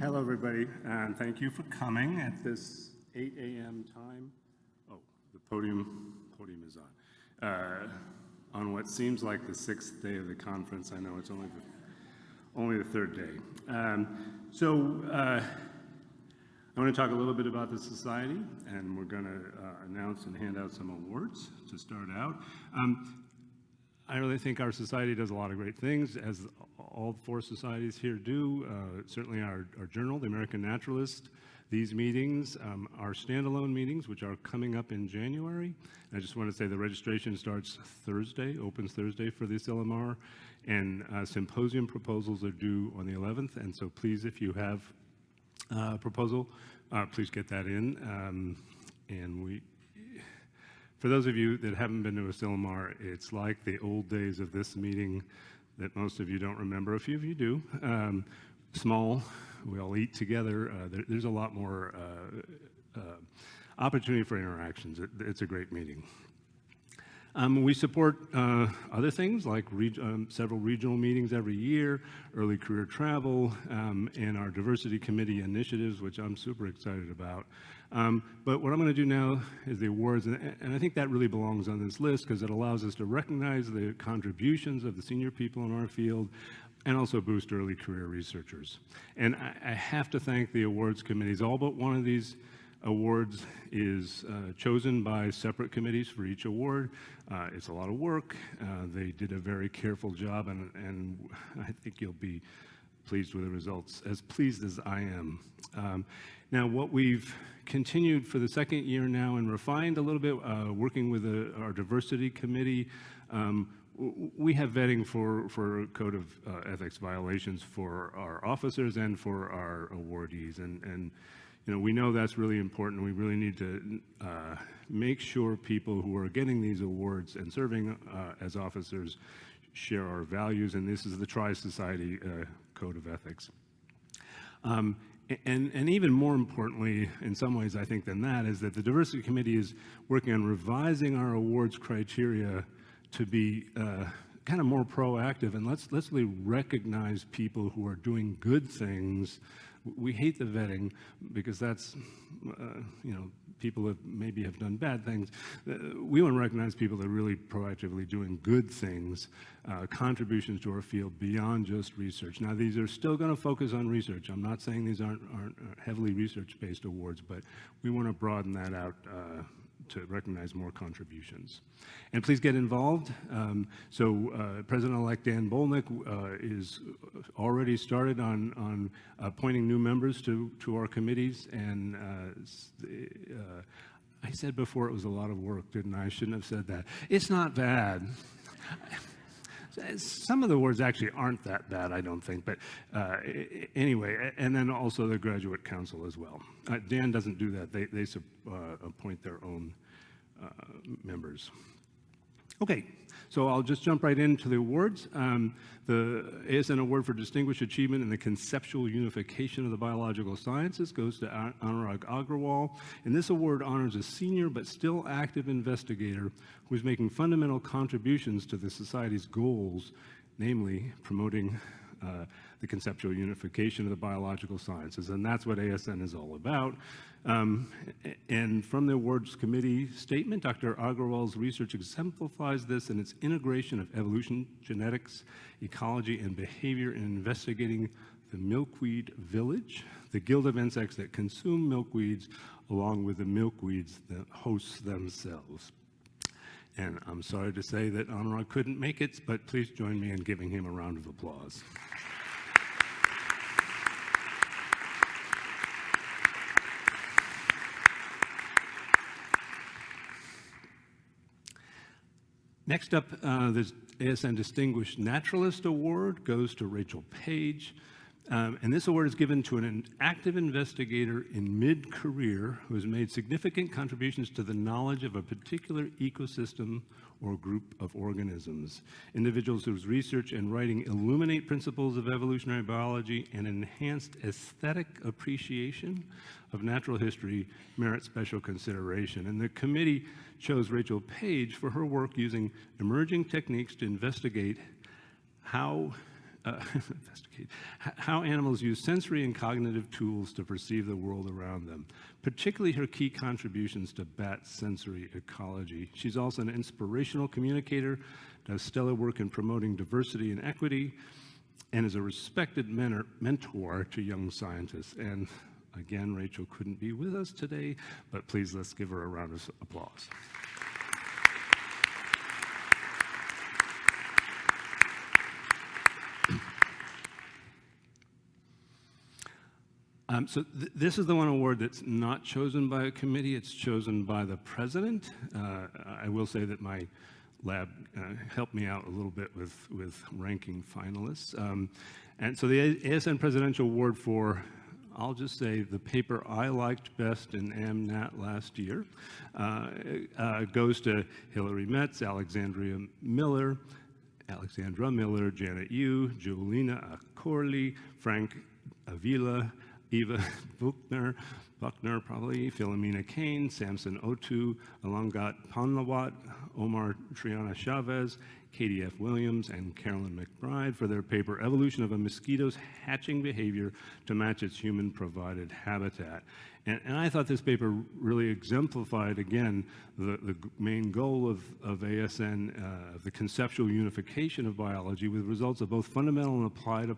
Hello, everybody, and thank you for coming at this 8 a.m. time. Oh, the podium is on what seems like the 6th day of the conference. I know it's only the 3rd day. I want to talk a little bit about the Society, and we're going to announce and hand out some awards to start out. I really think our Society does a lot of great things, as all 4 societies here do. Certainly our journal, the American Naturalist, these meetings, our standalone meetings, which are coming up in January. I just want to say the registration starts Thursday, opens Thursday for this LMR, and symposium proposals are due on the 11th, and so please, if you have a proposal, please get that in. For those of you that haven't been to a Silmar, it's like the old days of this meeting that most of you don't remember. A few of you do. Small, we all eat together. There's a lot more opportunity for interactions. It's a great meeting. We support other things like several regional meetings every year, early career travel, and our diversity committee initiatives, which I'm super excited about. But what I'm going to do now is the awards, and I think that really belongs on this list because it allows us to recognize the contributions of the senior people in our field and also boost early career researchers. And I have to thank the awards committees. All but one of these awards is chosen by separate committees for each award. It's a lot of work. They did a very careful job, and I think you'll be pleased with the results, as pleased as I am. Now, what we've continued for the 2nd year now and refined a little bit, working with our diversity committee, we have vetting for code of ethics violations for our officers and for our awardees, and you know, we know that's really important. We really need to make sure people who are getting these awards and serving as officers share our values, and this is the Tri-Society Code of Ethics. And even more importantly, in some ways I think than that, is that the Diversity Committee is working on revising our awards criteria to be kind of more proactive, and let's really recognize people who are doing good things. We hate the vetting because that's, you know, people that maybe have done bad things. We want to recognize people that are really proactively doing good things, contributions to our field beyond just research. Now, these are still going to focus on research. I'm not saying these aren't heavily research-based awards, but we want to broaden that out to recognize more contributions. And please get involved. President-elect Dan Bolnick is already started on appointing new members to our committees, and I said before it was a lot of work, didn't I? I shouldn't have said that. It's not bad. Some of the words actually aren't that bad, I don't think, but anyway, and then also the graduate council as well. Dan doesn't do that. They appoint their own members. Okay, so I'll just jump right into the awards. The ASN Award for Distinguished Achievement in the Conceptual Unification of the Biological Sciences goes to Anurag Agrawal, and this award honors a senior but still active investigator who is making fundamental contributions to the Society's goals, namely promoting the conceptual unification of the biological sciences, and that's what ASN is all about. And from the awards committee statement, Dr. Agrawal's research exemplifies this in its integration of evolution, genetics, ecology, and behavior in investigating the milkweed village, the guild of insects that consume milkweeds, along with the milkweeds that host themselves. And I'm sorry to say that Anurag couldn't make it, but please join me in giving him a round of applause. Next up, the ASN Distinguished Naturalist Award goes to Rachel Page. And this award is given to an active investigator in mid-career who has made significant contributions to the knowledge of a particular ecosystem or group of organisms. Individuals whose research and writing illuminate principles of evolutionary biology and enhanced aesthetic appreciation of natural history merit special consideration. And the committee chose Rachel Page for her work using emerging techniques to investigate how investigate how animals use sensory and cognitive tools to perceive the world around them, particularly her key contributions to bat sensory ecology. She's also an inspirational communicator, does stellar work in promoting diversity and equity, and is a respected mentor to young scientists. And again, Rachel couldn't be with us today, but please let's give her a round of applause. This is the one award that's not chosen by a committee, it's chosen by the president. I will say that my lab helped me out a little bit with ranking finalists. And so the ASN Presidential Award for, I'll just say, the paper I liked best in AmNat last year goes to Hilary Metz, Alexandra Miller, Janet Yu, Julina Acorli, Frank Avila, Eva Buchner, probably, Philomena Kane, Samson Otu, Alangat Panlawat, Omar Triana Chavez, Katie F. Williams, and Carolyn McBride for their paper, Evolution of a Mosquito's Hatching Behavior to Match Its Human-Provided Habitat. And I thought this paper really exemplified, again, the main goal of ASN, the conceptual unification of biology with results of both fundamental and applied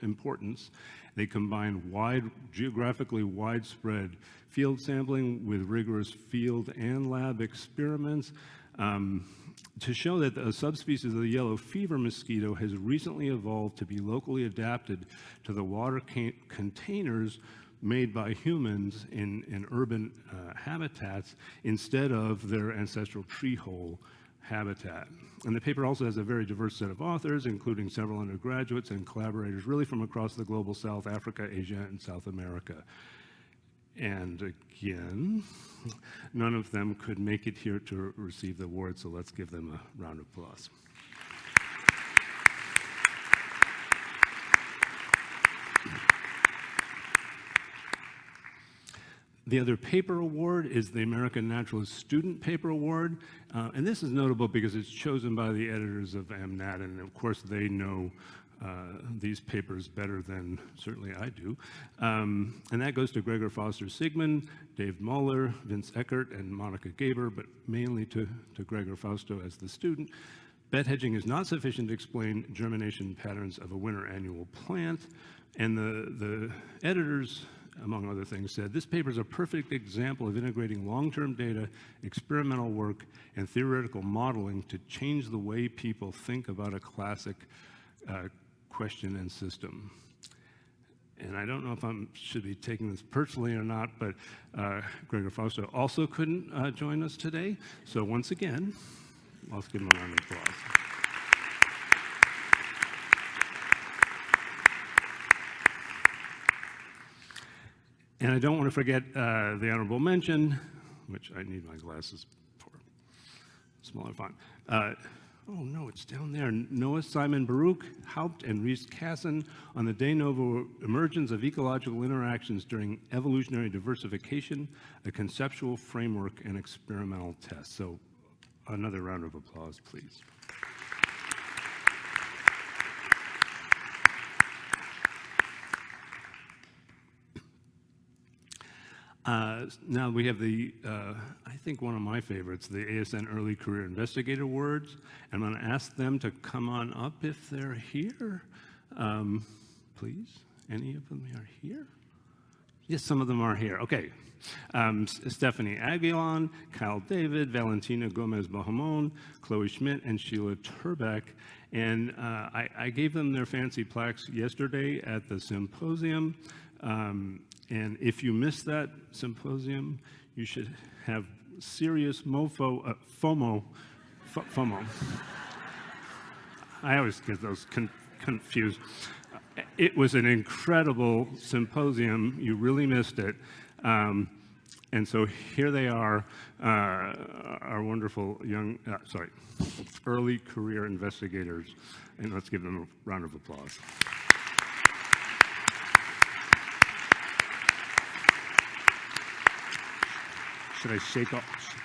importance. They combine geographically widespread field sampling with rigorous field and lab experiments to show that a subspecies of the yellow fever mosquito has recently evolved to be locally adapted to the water containers made by humans in urban habitats instead of their ancestral tree hole habitat. And the paper also has a very diverse set of authors, including several undergraduates and collaborators really from across the global South, Africa, Asia, and South America. And again, none of them could make it here to receive the award, so let's give them a round of applause. The other paper award is the American Naturalist Student Paper Award, and this is notable because it's chosen by the editors of AmNat, and of course they know these papers better than certainly I do. And that goes to Gregor Foster Sigmund, Dave Muller, Vince Eckert, and Monica Gaber, but mainly to Gregor Fausto as the student. Bed hedging is not sufficient to explain germination patterns of a winter annual plant, and the editors, among other things, said, this paper is a perfect example of integrating long-term data, experimental work, and theoretical modeling to change the way people think about a classic question and system. And I don't know if I should be taking this personally or not, but Gregor Fausto also couldn't join us today. So once again, let's give him a round of applause. And I don't want to forget the honorable mention, which I need my glasses for, smaller font. Oh no, it's down there. Noah Simon Baruch, Haupt, and Reese Casson on the de novo emergence of ecological interactions during evolutionary diversification, a conceptual framework and experimental test. So another round of applause, please. Now we have the, I think one of my favorites, the ASN Early Career Investigator Awards. I'm going to ask them to come on up if they're here. Please, any of them are here? Yes, some of them are here. Okay. Stephanie Aguilon, Kyle David, Valentina Gomez-Bahamon, Chloe Schmidt, and Sheila Turbeck. And I gave them their fancy plaques yesterday at the symposium. And if you missed that symposium, you should have serious FOMO. I always get those confused. It was an incredible symposium. You really missed it. And so here they are, our wonderful early career investigators. And let's give them a round of applause. Should I shake off?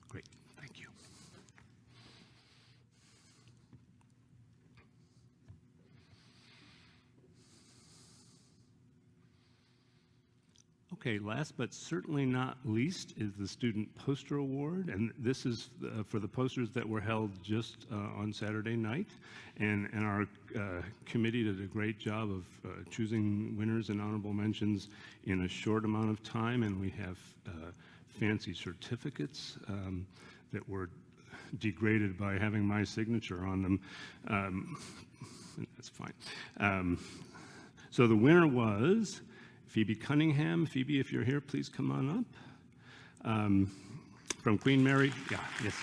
Great, thank you. Okay, last but certainly not least is the Student Poster Award, and this is for the posters that were held just on Saturday night, and our committee did a great job of choosing winners and honorable mentions in a short amount of time, and we have fancy certificates that were degraded by having my signature on them. That's fine. So the winner was Phoebe Cunningham. Phoebe, if you're here, please come on up. From Queen Mary. Yeah, yes.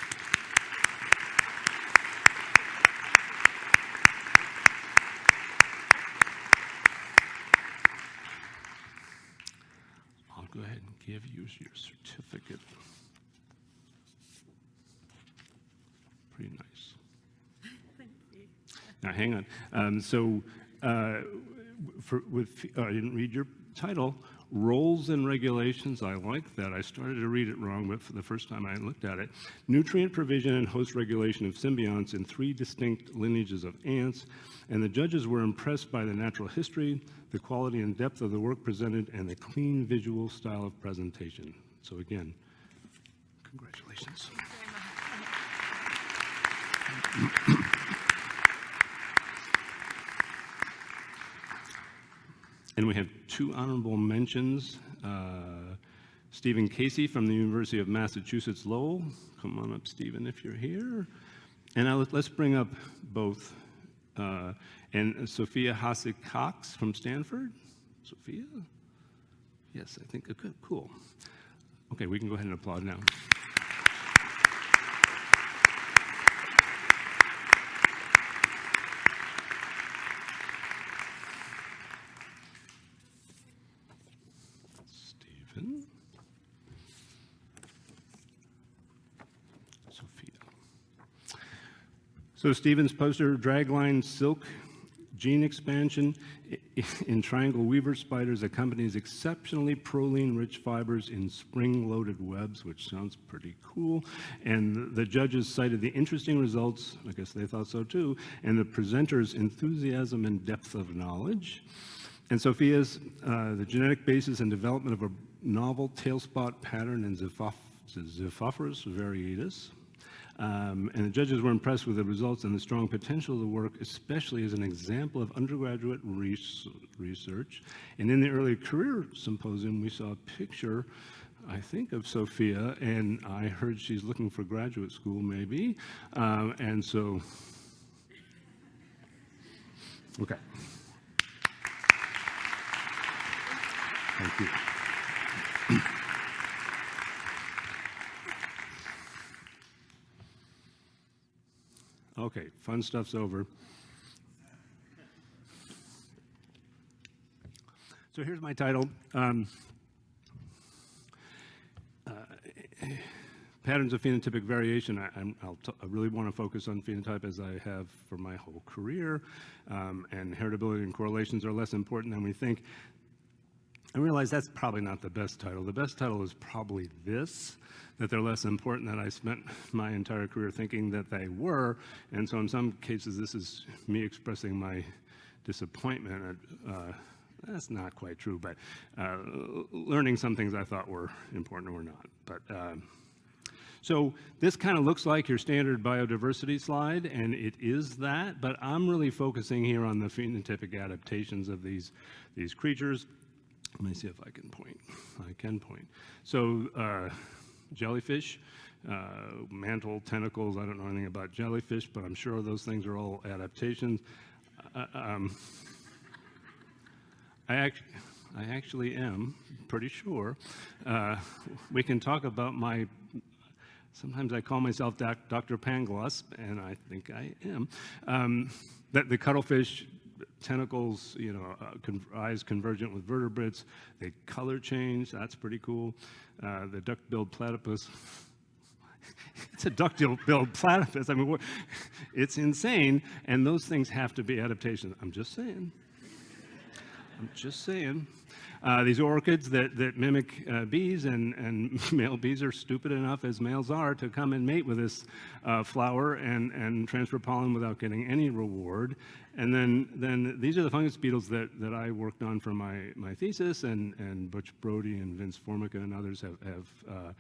I'll go ahead and give you your certificate. Pretty nice. Thank you. Now, hang on. I didn't read your title, Roles and Regulations. I like that. I started to read it wrong, but for the first time I looked at it. Nutrient provision and host regulation of symbionts in 3 distinct lineages of ants. And the judges were impressed by the natural history, the quality and depth of the work presented, and the clean visual style of presentation. So again, congratulations. And we have 2 honorable mentions. Stephen Casey from the University of Massachusetts Lowell. Come on up, Stephen, if you're here. And now let's bring up both. And Sophia Hasek-Cox from Stanford. Sophia? Yes, I think, good, cool. Okay, we can go ahead and applaud now. So Stephen's poster, dragline silk gene expansion in triangle weaver spiders accompanies exceptionally proline-rich fibers in spring-loaded webs, which sounds pretty cool. And the judges cited the interesting results, I guess they thought so too, and the presenter's enthusiasm and depth of knowledge. And Sophia's, the genetic basis and development of a novel tail spot pattern in Xiphophorus variatus. And the judges were impressed with the results and the strong potential of the work, especially as an example of undergraduate research. And in the early career symposium, we saw a picture, I think, of Sophia, and I heard she's looking for graduate school, maybe. And so, okay. Thank you. Okay, fun stuff's over. So here's my title. Patterns of phenotypic variation. I really want to focus on phenotype as I have for my whole career, and heritability and correlations are less important than we think. I realize that's probably not the best title. The best title is probably this, that they're less important than I spent my entire career thinking that they were. And so in some cases, this is me expressing my disappointment. That's not quite true, but learning some things I thought were important or not. But so this kind of looks like your standard biodiversity slide, and it is that, but I'm really focusing here on the phenotypic adaptations of these creatures. Let me see if I can point. I can point. So jellyfish, mantle, tentacles, I don't know anything about jellyfish, but I'm sure those things are all adaptations. I actually am pretty sure. We can talk about sometimes I call myself Dr. Pangloss, and I think I am. That the cuttlefish, tentacles, eyes convergent with vertebrates. They color change. That's pretty cool. The duck-billed platypus. It's a duck-billed platypus. I mean, it's insane. And those things have to be adaptations. I'm just saying. I'm just saying. These orchids that mimic bees, and male bees are stupid enough, as males are, to come and mate with this flower and transfer pollen without getting any reward. And then these are the fungus beetles that I worked on for my thesis, and Butch Brody and Vince Formica and others have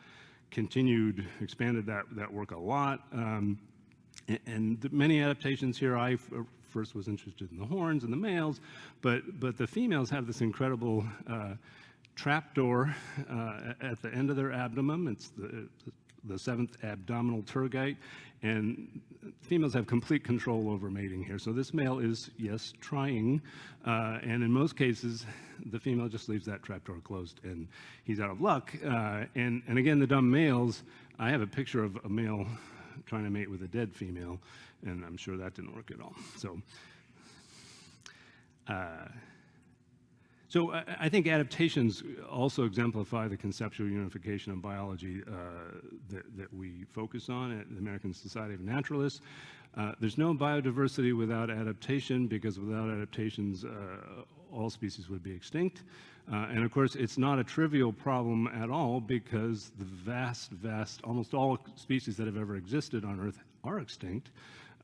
expanded that work a lot. And many adaptations here, I first was interested in the horns and the males, but the females have this incredible trapdoor at the end of their abdomen. It's the seventh abdominal tergite, and females have complete control over mating here. So this male is, yes, trying, and in most cases, the female just leaves that trapdoor closed, and he's out of luck. And again, the dumb males, I have a picture of a male trying to mate with a dead female, and I'm sure that didn't work at all. So I think adaptations also exemplify the conceptual unification of biology that we focus on at the American Society of Naturalists. There's no biodiversity without adaptation, because without adaptations, all species would be extinct. And of course, it's not a trivial problem at all, because the vast, almost all species that have ever existed on Earth are extinct.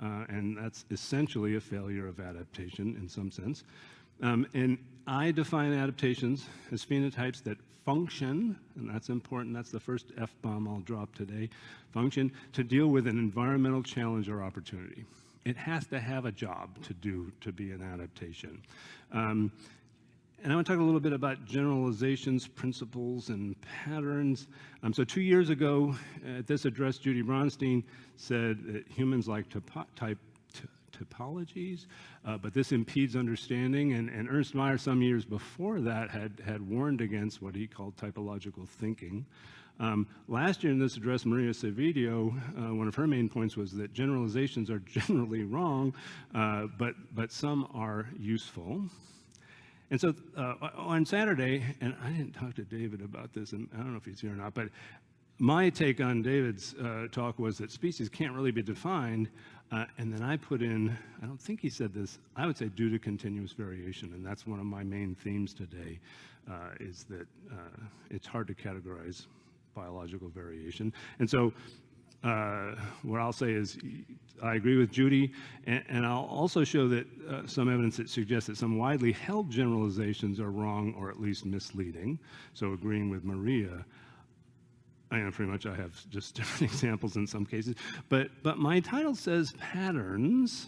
And that's essentially a failure of adaptation in some sense. And I define adaptations as phenotypes that function, and that's important, that's the first F-bomb I'll drop today, function to deal with an environmental challenge or opportunity. It has to have a job to do to be an adaptation. And I want to talk a little bit about generalizations, principles, and patterns. So 2 years ago at this address, Judy Bronstein said that humans like typologies, but this impedes understanding. And Ernst Mayr, some years before that, had warned against what he called typological thinking. Last year in this address, Maria Savidio, one of her main points was that generalizations are generally wrong, but some are useful. And so on Saturday, and I didn't talk to David about this, and I don't know if he's here or not, but my take on David's talk was that species can't really be defined, and then I put in, I don't think he said this, I would say due to continuous variation, and that's one of my main themes today, is that it's hard to categorize biological variation. And so what I'll say is I agree with Judy, and I'll also show that some evidence that suggests that some widely held generalizations are wrong or at least misleading. So agreeing with Maria, pretty much I have just different examples in some cases. But my title says patterns,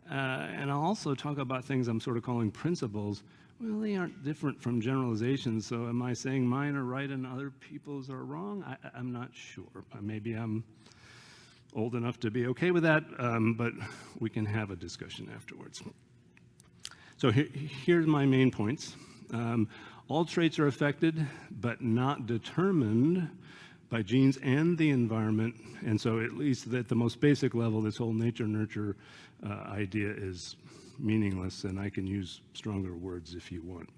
and I'll also talk about things I'm sort of calling principles. Well, they aren't different from generalizations, so am I saying mine are right and other people's are wrong? I'm not sure. Maybe I'm old enough to be okay with that, but we can have a discussion afterwards. So here's my main points. All traits are affected, but not determined by genes and the environment, and so at least at the most basic level, this whole nature-nurture idea is meaningless, and I can use stronger words if you want.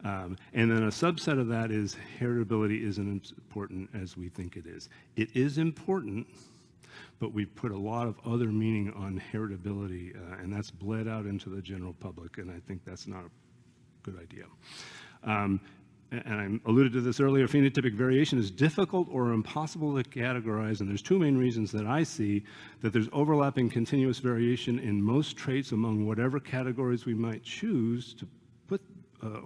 And then a subset of that is heritability isn't as important as we think it is. It is important, but we put a lot of other meaning on heritability, and that's bled out into the general public, and I think that's not a good idea. And I alluded to this earlier, phenotypic variation is difficult or impossible to categorize, and there's two main reasons that I see: that there's overlapping continuous variation in most traits among whatever categories we might choose to put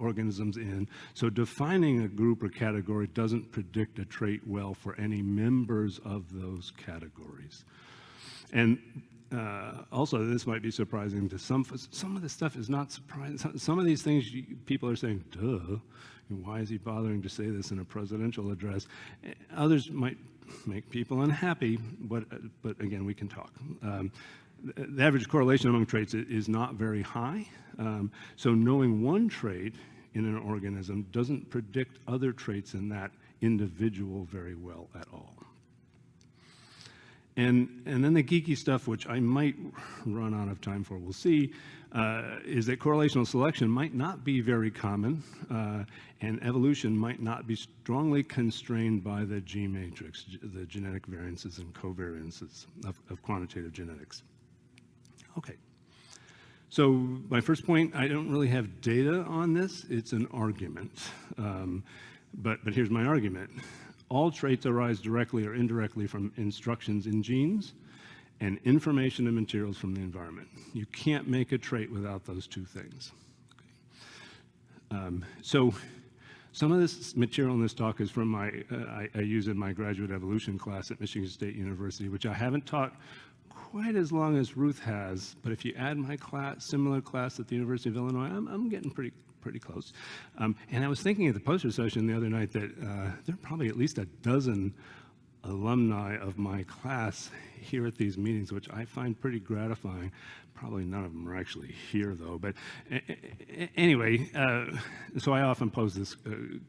organisms in, so defining a group or category doesn't predict a trait well for any members of those categories. And also, this might be surprising to some of this stuff is not surprising. Some of these things people are saying, duh, why is he bothering to say this in a presidential address? Others might make people unhappy, but again, we can talk. The average correlation among traits is not very high, so knowing one trait in an organism doesn't predict other traits in that individual very well at all. And then the geeky stuff, which I might run out of time for, we'll see, is that correlational selection might not be very common, and evolution might not be strongly constrained by the G matrix, the genetic variances and covariances of quantitative genetics. Okay. So my first point, I don't really have data on this. It's an argument. But here's my argument. All traits arise directly or indirectly from instructions in genes and information and materials from the environment. You can't make a trait without those two things. So some of this material in this talk is from I use in my graduate evolution class at Michigan State University, which I haven't taught quite as long as Ruth has, but if you add my similar class at the University of Illinois, I'm getting pretty close. And I was thinking at the poster session the other night that there are probably at least a dozen alumni of my class here at these meetings, which I find pretty gratifying. Probably none of them are actually here, though. But anyway, so I often pose this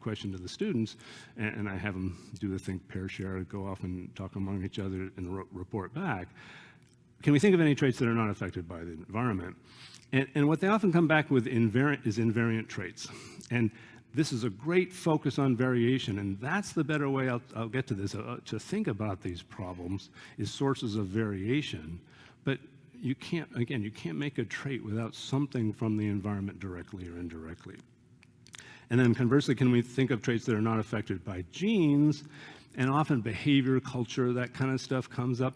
question to the students, and I have them do the think, pair, share, go off and talk among each other and report back. Can we think of any traits that are not affected by the environment? And what they often come back with is invariant traits. And this is a great focus on variation, and that's the better way, I'll get to this, to think about these problems is sources of variation. But you can't make a trait without something from the environment directly or indirectly. And then conversely, can we think of traits that are not affected by genes? And often behavior, culture, that kind of stuff comes up.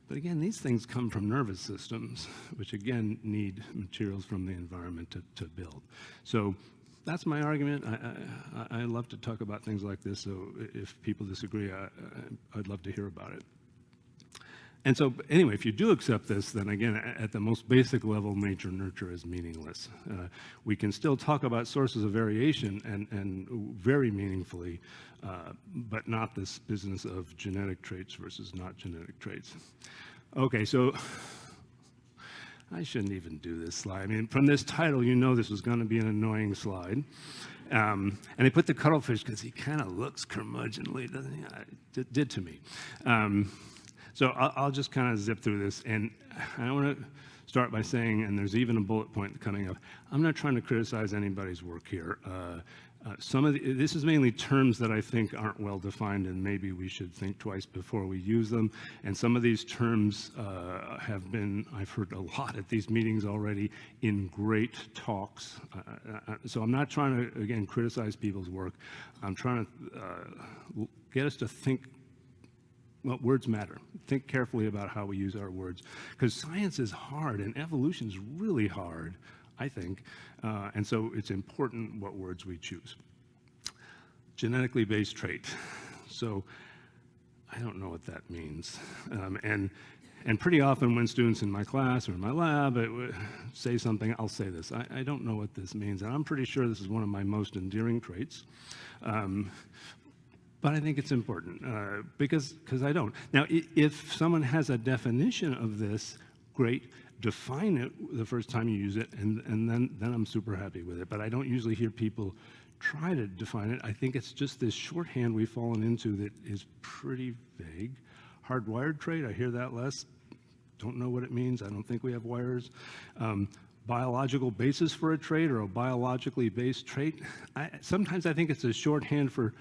But again, these things come from nervous systems, which again need materials from the environment to build. So that's my argument. I love to talk about things like this, so if people disagree, I'd love to hear about it. And so anyway, if you do accept this, then again, at the most basic level, nature-nurture is meaningless. We can still talk about sources of variation and very meaningfully, but not this business of genetic traits versus not genetic traits. Okay, so I shouldn't even do this slide. I mean, from this title, you know this was going to be an annoying slide. And I put the cuttlefish because he kind of looks curmudgeonly, doesn't he? It did to me. So I'll just kind of zip through this, and I want to start by saying, and there's even a bullet point coming up, I'm not trying to criticize anybody's work here. This is mainly terms that I think aren't well defined, and maybe we should think twice before we use them. And some of these terms I've heard a lot at these meetings already in great talks. So I'm not trying to, again, criticize people's work. I'm trying to get us to think. Well, words matter. Think carefully about how we use our words, because science is hard and evolution is really hard, I think, and so it's important what words we choose. Genetically based trait. So I don't know what that means. And pretty often when students in my class or in my lab say something, I'll say this. I don't know what this means, and I'm pretty sure this is one of my most endearing traits. But I think it's important because I don't. Now, if someone has a definition of this, great, define it the first time you use it, and then I'm super happy with it. But I don't usually hear people try to define it. I think it's just this shorthand we've fallen into that is pretty vague. Hardwired trait, I hear that less. Don't know what it means. I don't think we have wires. Biological basis for a trait or a biologically based trait. Sometimes I think it's a shorthand for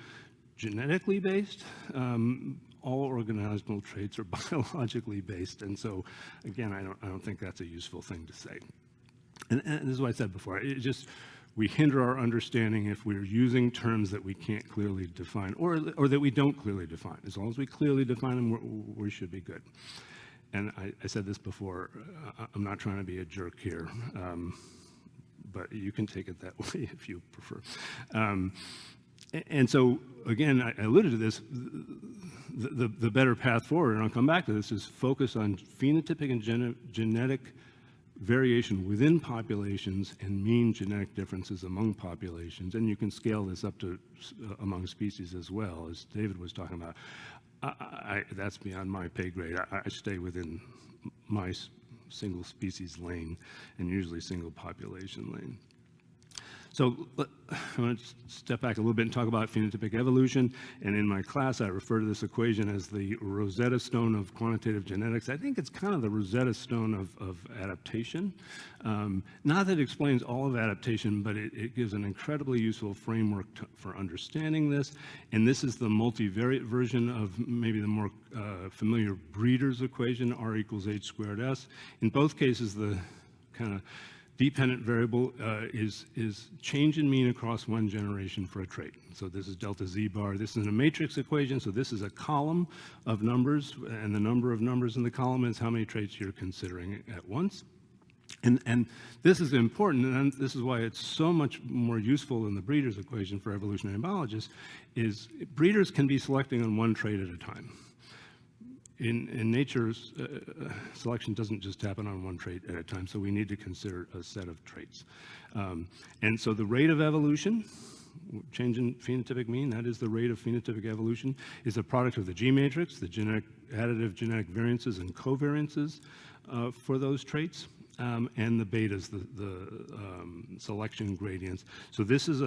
genetically based. All organismal traits are biologically based, and so again, I don't think that's a useful thing to say. And this is what I said before. We hinder our understanding if we're using terms that we can't clearly define, or that we don't clearly define. As long as we clearly define them, we should be good. And I said this before. I'm not trying to be a jerk here, but you can take it that way if you prefer. And so, again, I alluded to this, the better path forward, and I'll come back to this, is focus on phenotypic and genetic variation within populations and mean genetic differences among populations. And you can scale this up to among species as well, as David was talking about. That's beyond my pay grade. I stay within my single species lane and usually single population lane. So I want to step back a little bit and talk about phenotypic evolution. And in my class, I refer to this equation as the Rosetta Stone of quantitative genetics. I think it's kind of the Rosetta Stone of adaptation. Not that it explains all of adaptation, but it gives an incredibly useful framework for understanding this. And this is the multivariate version of maybe the more familiar Breeder's equation, R equals H squared S. In both cases, the kind of Dependent variable is change in mean across one generation for a trait. So this is delta z bar. This is a matrix equation, so this is a column of numbers, and the number of numbers in the column is how many traits you're considering at once. And this is important, and this is why it's so much more useful than the breeder's equation for evolutionary biologists, is breeders can be selecting on one trait at a time. In nature, selection doesn't just happen on one trait at a time, so we need to consider a set of traits. And so the rate of evolution, change in phenotypic mean, that is the rate of phenotypic evolution, is a product of the G matrix, the additive genetic variances and covariances for those traits, and the betas, the selection gradients. So this is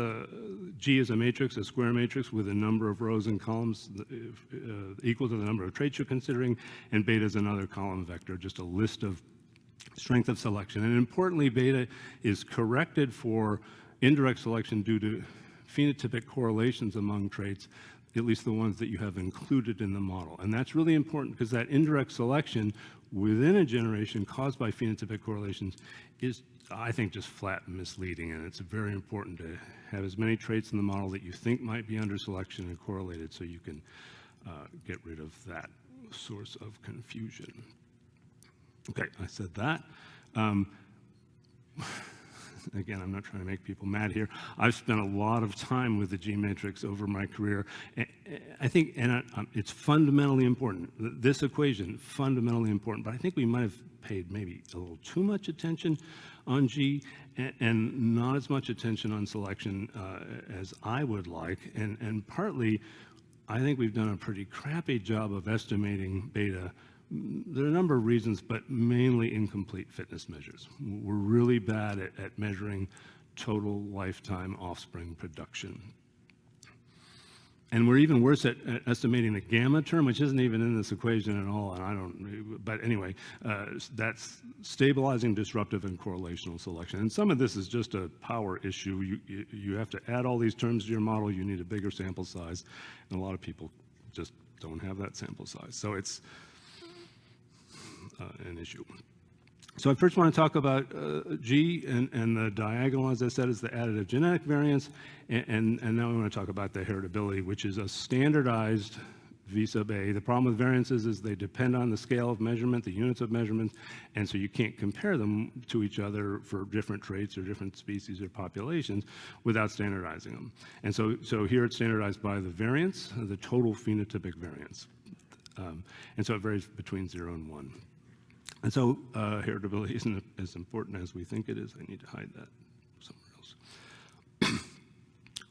G is a matrix, a square matrix with a number of rows and columns equal to the number of traits you're considering, and beta is another column vector, just a list of strength of selection. And importantly, beta is corrected for indirect selection due to phenotypic correlations among traits, at least the ones that you have included in the model. And that's really important because that indirect selection within a generation caused by phenotypic correlations is, I think, just flat and misleading. And it's very important to have as many traits in the model that you think might be under selection and correlated so you can get rid of that source of confusion. Okay, I said that. Again, I'm not trying to make people mad here. I've spent a lot of time with the G matrix over my career. I think, and it's fundamentally important. This equation, fundamentally important, but I think we might have paid maybe a little too much attention on G and not as much attention on selection as I would like. And partly, I think we've done a pretty crappy job of estimating beta. There are a number of reasons, but mainly incomplete fitness measures. We're really bad at measuring total lifetime offspring production. And we're even worse at estimating the gamma term, which isn't even in this equation at all, and I don't, but anyway, that's stabilizing, disruptive, and correlational selection. And some of this is just a power issue. You have to add all these terms to your model, you need a bigger sample size, and a lot of people just don't have that sample size. So it's an issue. So I first want to talk about G, and the diagonal, as I said, is the additive genetic variance, and now we want to talk about the heritability, which is a standardized V sub A. The problem with variances is they depend on the scale of measurement, the units of measurement, and so you can't compare them to each other for different traits or different species or populations without standardizing them. And so here it's standardized by the variance, the total phenotypic variance. And so it varies between 0 and 1. And so heritability isn't as important as we think it is. I need to hide that somewhere else.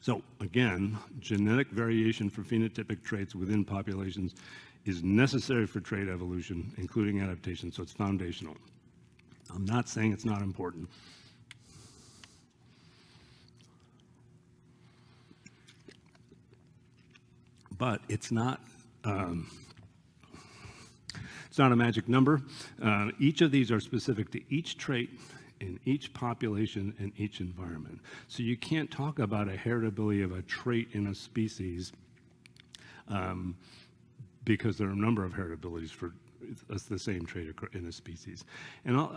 So again, genetic variation for phenotypic traits within populations is necessary for trait evolution, including adaptation, so it's foundational. I'm not saying it's not important. But it's not a magic number. Each of these are specific to each trait in each population and each environment. So you can't talk about a heritability of a trait in a species because there are a number of heritabilities for the same trait in a species. And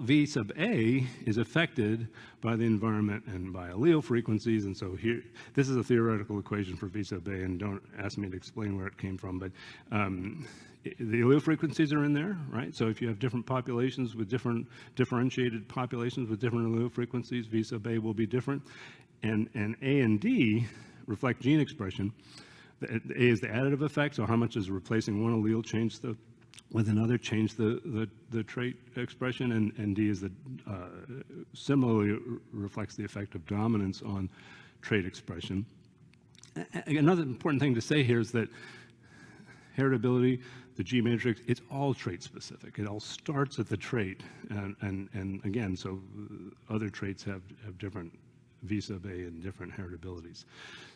V sub A is affected by the environment and by allele frequencies. And so here, this is a theoretical equation for V sub A, and don't ask me to explain where it came from, but the allele frequencies are in there, right? So if you have different populations with differentiated populations with different allele frequencies, V sub A will be different. And A and D reflect gene expression. The A is the additive effect, so how much does replacing one allele change with another change the trait expression, and D is similarly reflects the effect of dominance on trait expression. Another important thing to say here is that heritability, the G matrix, it's all trait specific. It all starts at the trait, and again, so other traits have different V sub A and different heritabilities.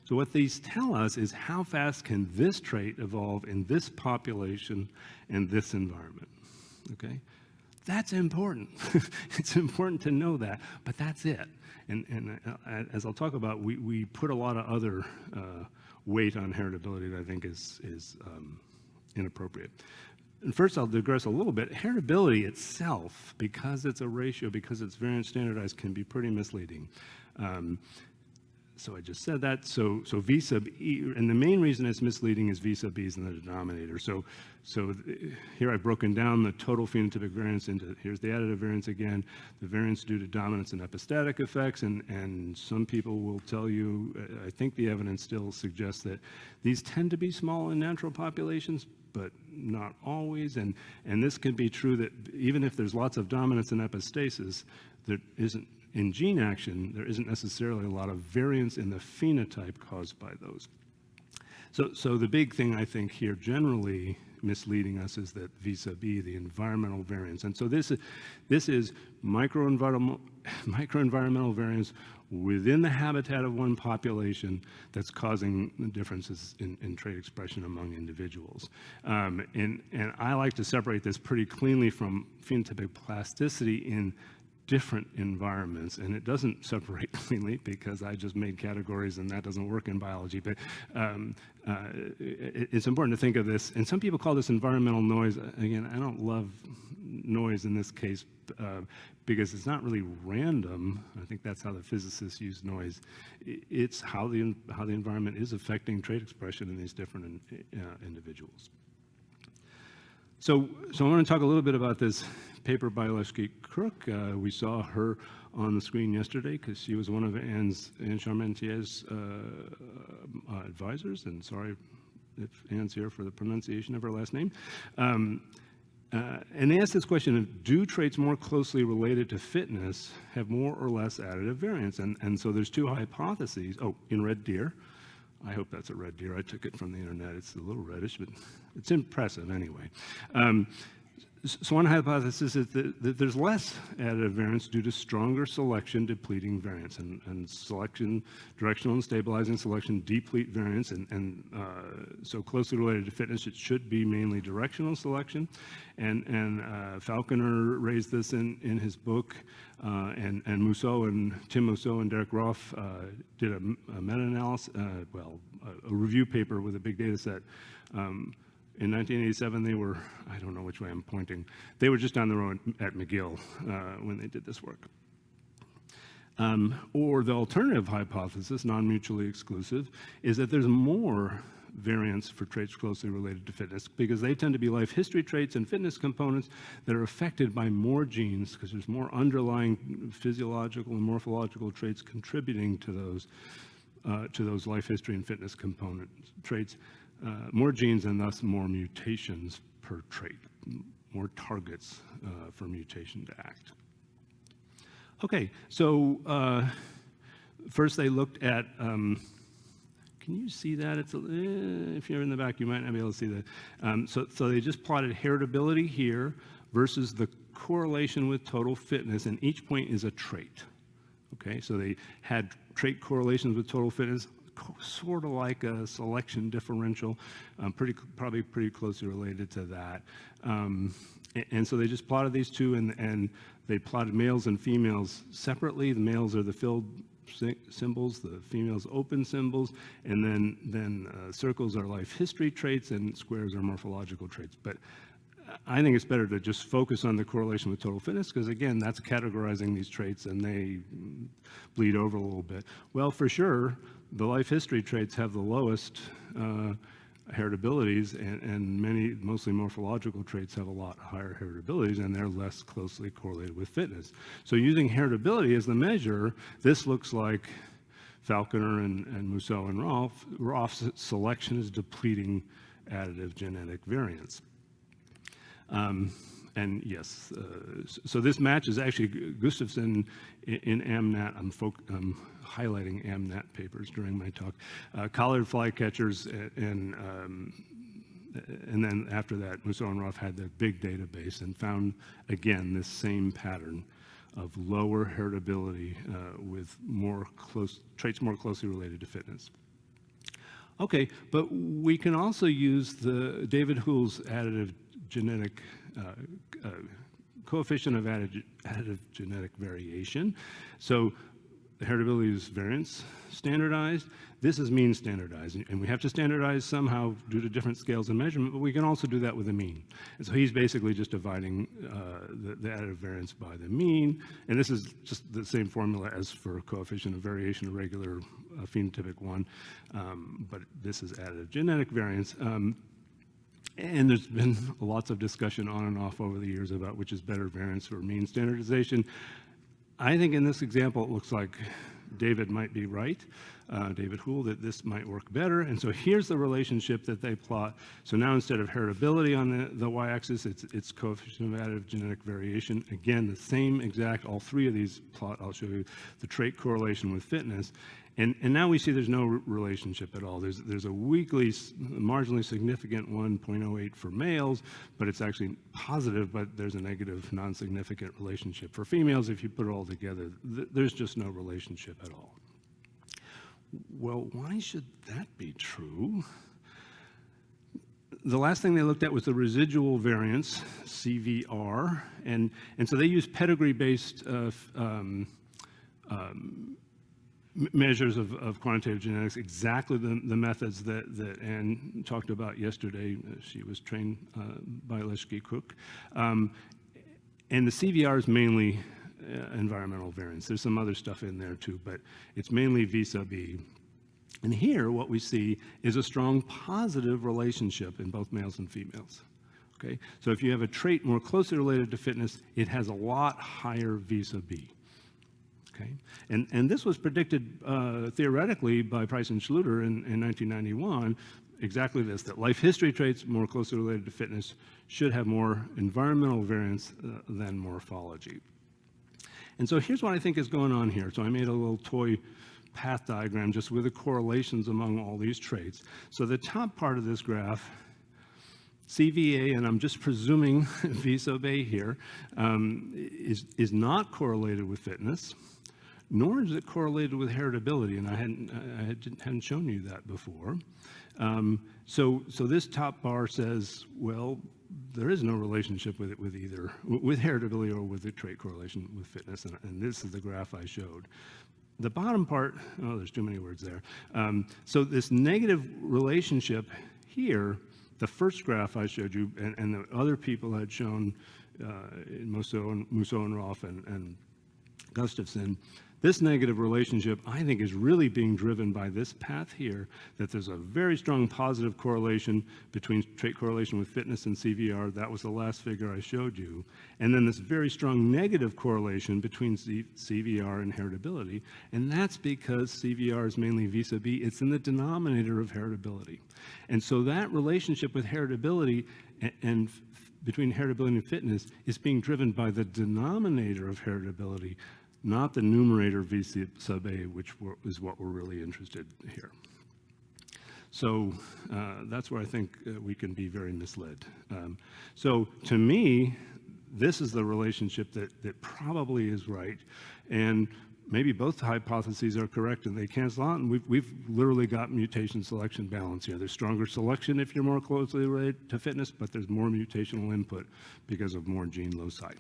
So what these tell us is how fast can this trait evolve in this population and this environment, okay? That's important. It's important to know that, but that's it. And as I'll talk about, we put a lot of other weight on heritability that I think is inappropriate. and first I'll digress a little bit. Heritability itself, because it's a ratio, because it's variance standardized, can be pretty misleading. So I just said that. So V sub E, and the main reason it's misleading is V sub E is in the denominator. So here I've broken down the total phenotypic variance into, here's the additive variance again, the variance due to dominance and epistatic effects, and some people will tell you, I think the evidence still suggests that these tend to be small in natural populations, but not always, and this can be true that even if there's lots of dominance and epistasis, there isn't, in gene action, there isn't necessarily a lot of variance in the phenotype caused by those. So the big thing I think here generally misleading us is that V sub E, the environmental variance. And so this is microenvironmental variance within the habitat of one population that's causing differences in trait expression among individuals. And I like to separate this pretty cleanly from phenotypic plasticity in different environments, and it doesn't separate cleanly because I just made categories and that doesn't work in biology, but it's important to think of this, and some people call this environmental noise. Again, I don't love noise in this case because it's not really random. I think that's how the physicists use noise. It's how the environment is affecting trait expression in these different individuals. So I want to talk a little bit about this paper by Leslie Crook. We saw her on the screen yesterday because she was one of Anne Charmentier's advisors, and sorry if Anne's here for the pronunciation of her last name. And they asked this question of, do traits more closely related to fitness have more or less additive variance? And so there's two hypotheses. Oh, in red deer. I hope that's a red deer. I took it from the internet. It's a little reddish, but it's impressive anyway. So one hypothesis is that there's less additive variance due to stronger selection depleting variance, and selection, directional and stabilizing selection deplete variance, and so closely related to fitness, it should be mainly directional selection. And Falconer raised this in his book, and Tim Mousseau and Derek Roth did a meta-analysis, a review paper with a big data set. In 1987, they were, I don't know which way I'm pointing, they were just down the road at McGill when they did this work. Or the alternative hypothesis, non-mutually exclusive, is that there's more variance for traits closely related to fitness because they tend to be life history traits and fitness components that are affected by more genes because there's more underlying physiological and morphological traits contributing to those life history and fitness component traits. More genes and thus more mutations per trait, more targets for mutation to act. Okay, so first they looked at, can you see that? It's if you're in the back, you might not be able to see that. So they just plotted heritability here versus the correlation with total fitness, and each point is a trait. Okay, so they had trait correlations with total fitness, sort of like a selection differential, probably pretty closely related to that. And so they just plotted these two, and they plotted males and females separately. The males are the filled symbols, the females open symbols, and then circles are life history traits, and squares are morphological traits. But I think it's better to just focus on the correlation with total fitness because, again, that's categorizing these traits and they bleed over a little bit. Well, for sure, the life history traits have the lowest heritabilities, and many, mostly morphological traits, have a lot higher heritabilities, and they're less closely correlated with fitness. So using heritability as the measure, this looks like Falconer and Mousseau and Roth's selection is depleting additive genetic variance. And yes, so this matches actually Gustafson in AMNAT. I'm highlighting AMNAT papers during my talk. Collared flycatchers, and then after that, Mousseau and Roth had their big database and found, again, this same pattern of lower heritability with traits more closely related to fitness. Okay, but we can also use the David Hoole's additive genetic coefficient of additive genetic variation. So heritability is variance standardized. This is mean standardized, and we have to standardize somehow due to different scales of measurement, but we can also do that with a mean. And so he's basically just dividing the additive variance by the mean, and this is just the same formula as for coefficient of variation, a regular phenotypic one, but this is additive genetic variance. And there's been lots of discussion on and off over the years about which is better, variance or mean standardization. I think in this example, it looks like David might be right, David Houle, that this might work better. And so here's the relationship that they plot. So now instead of heritability on the y-axis, it's coefficient of additive genetic variation. Again, the same exact, all three of these plot, I'll show you the trait correlation with fitness. And now we see there's no relationship at all. There's a weakly, marginally significant 1.08 for males, but it's actually positive, but there's a negative non-significant relationship. For females, if you put it all together, there's just no relationship at all. Well, why should that be true? The last thing they looked at was the residual variance, CVR, and so they used pedigree-based measures of quantitative genetics, exactly the methods that Anne talked about yesterday. She was trained by Leshki Cook. And the CVR is mainly environmental variance. There's some other stuff in there too, but it's mainly V sub E. And here what we see is a strong positive relationship in both males and females. Okay? So if you have a trait more closely related to fitness, it has a lot higher V sub E. Okay, and this was predicted theoretically by Price and Schluter in 1991, exactly this, that life history traits more closely related to fitness should have more environmental variance than morphology. And so here's what I think is going on here. So I made a little toy path diagram just with the correlations among all these traits. So the top part of this graph, CVA, and I'm just presuming V sub A here, is not correlated with fitness, nor is it correlated with heritability, and I hadn't shown you that before. So this top bar says, well, there is no relationship with either, with heritability or with the trait correlation with fitness, and this is the graph I showed. The bottom part, oh, there's too many words there. So this negative relationship here, the first graph I showed you, and the other people had shown, Mousseau and Rolfe and Gustafson, this negative relationship, I think, is really being driven by this path here, that there's a very strong positive correlation between trait correlation with fitness and CVR. That was the last figure I showed you. And then this very strong negative correlation between CVR and heritability. And that's because CVR is mainly V sub E. It's in the denominator of heritability. And so that relationship with heritability and between heritability and fitness is being driven by the denominator of heritability, not the numerator V sub A, which is what we're really interested in here. So that's where I think we can be very misled. So to me, this is the relationship that probably is right. And maybe both hypotheses are correct and they cancel out, and we've literally got mutation selection balance here. There's stronger selection if you're more closely related to fitness, but there's more mutational input because of more gene loci.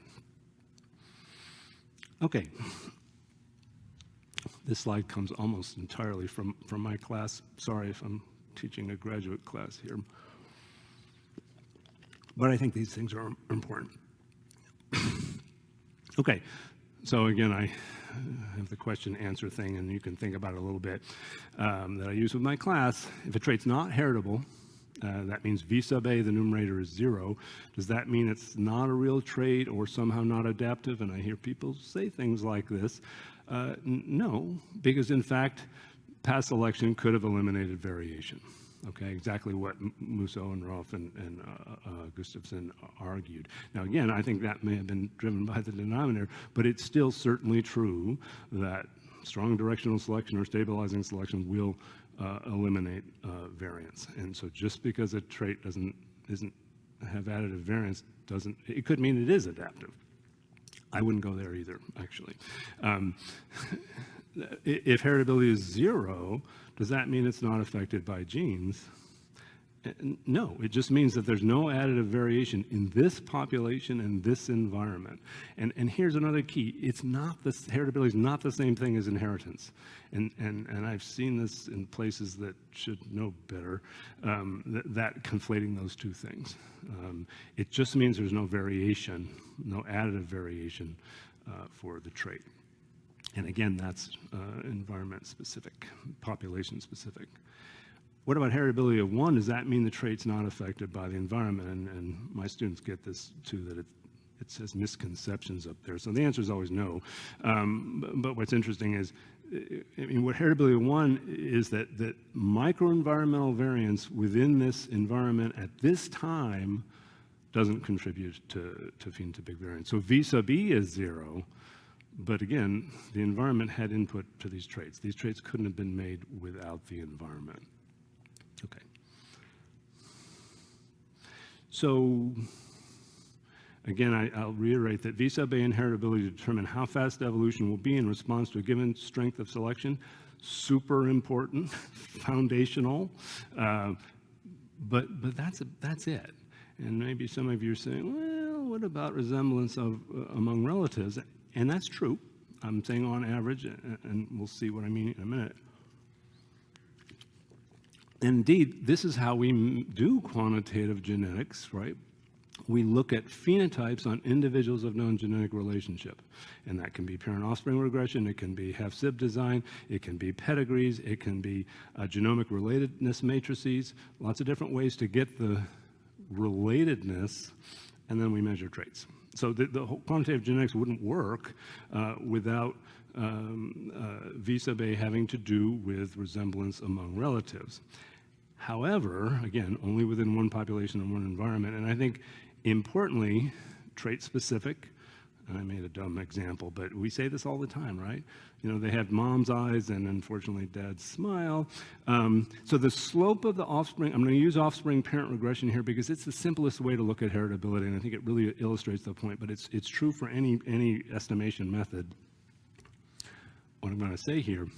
Okay, this slide comes almost entirely from my class. Sorry if I'm teaching a graduate class here. But I think these things are important. Okay, so again, I have the question answer thing, and you can think about it a little bit, that I use with my class. If a trait's not heritable, that means V sub A, the numerator, is 0. Does that mean it's not a real trait or somehow not adaptive? And I hear people say things like this. No, because in fact, past selection could have eliminated variation. Okay, exactly what Mousseau and Rolfe and Gustafson argued. Now again, I think that may have been driven by the denominator, but it's still certainly true that strong directional selection or stabilizing selection will eliminate variance. And so just because a trait isn't have additive variance it could mean it is adaptive. I wouldn't go there either, actually. If heritability is 0, does that mean it's not affected by genes? No, it just means that there's no additive variation in this population and this environment. And here's another key. It's not this, heritability is not the same thing as inheritance. And I've seen this in places that should know better, that conflating those two things. It just means there's no variation, no additive variation for the trait. And again, that's environment specific, population specific. What about heritability of 1? Does that mean the trait's not affected by the environment? And my students get this too, that it says misconceptions up there. So the answer is always no. But what's interesting is, I mean, what heritability of 1 is that microenvironmental variance within this environment at this time doesn't contribute to phenotypic variance. So V sub E is 0. But again, the environment had input to these traits. These traits couldn't have been made without the environment. Okay. So again, I'll reiterate that V sub A inheritability to determine how fast evolution will be in response to a given strength of selection. Super important, foundational, but that's it. And maybe some of you are saying, well, what about resemblance among relatives? And that's true. I'm saying on average, and we'll see what I mean in a minute. Indeed, this is how we do quantitative genetics, right? We look at phenotypes on individuals of known genetic relationship. And that can be parent-offspring regression, it can be half-sib design, it can be pedigrees, it can be genomic relatedness matrices, lots of different ways to get the relatedness, and then we measure traits. So the whole quantitative genetics wouldn't work without V sub A having to do with resemblance among relatives. However, again, only within one population and one environment. And I think, importantly, trait-specific, and I made a dumb example, but we say this all the time, right? You know, they have mom's eyes and unfortunately dad's smile. So the slope of the offspring, I'm going to use offspring parent regression here because it's the simplest way to look at heritability, and I think it really illustrates the point, but it's true for any estimation method. What I'm going to say here,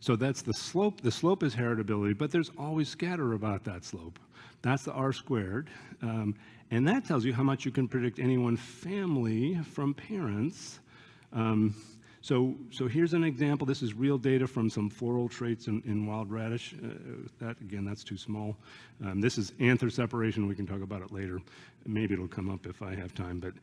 so that's the slope. The slope is heritability, but there's always scatter about that slope. That's the R squared. And that tells you how much you can predict any one family from parents. So here's an example. This is real data from some floral traits in wild radish. That's too small. This is anther separation. We can talk about it later. Maybe it'll come up if I have time. But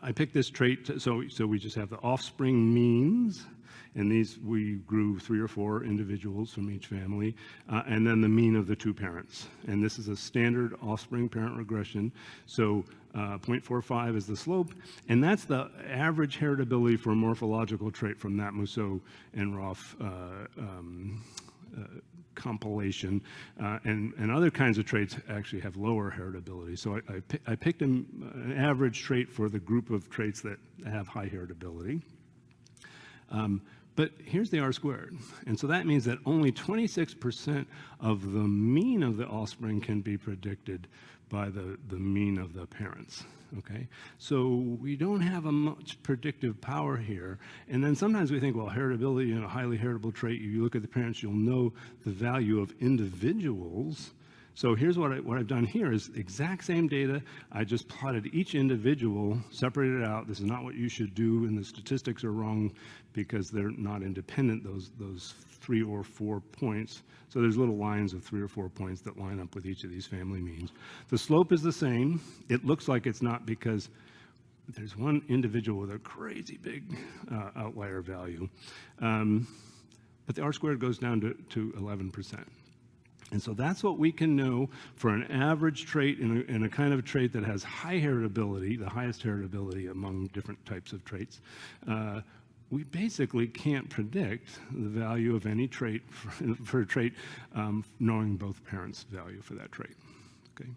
I picked this trait, so we just have the offspring means, and these we grew 3 or 4 individuals from each family, and then the mean of the 2 parents. And this is a standard offspring parent regression. So 0.45 is the slope, and that's the average heritability for a morphological trait from that Mousseau and Roth compilation, and other kinds of traits actually have lower heritability. So I picked an average trait for the group of traits that have high heritability. But here's the R squared. And so that means that only 26% of the mean of the offspring can be predicted by the mean of the parents. Okay, so we don't have a much predictive power here. And then sometimes we think, well, heritability in a highly heritable trait, you look at the parents, you'll know the value of individuals. So here's what I've done here is exact same data. I just plotted each individual, separated it out. This is not what you should do, and the statistics are wrong because they're not independent, those 3 or 4 points. So there's little lines of 3 or 4 points that line up with each of these family means. The slope is the same. It looks like it's not because there's one individual with a crazy big outlier value. But the R squared goes down to 11%. And so that's what we can know for an average trait in a kind of trait that has high heritability, the highest heritability among different types of traits. We basically can't predict the value of any trait for a trait knowing both parents' value for that trait. Okay?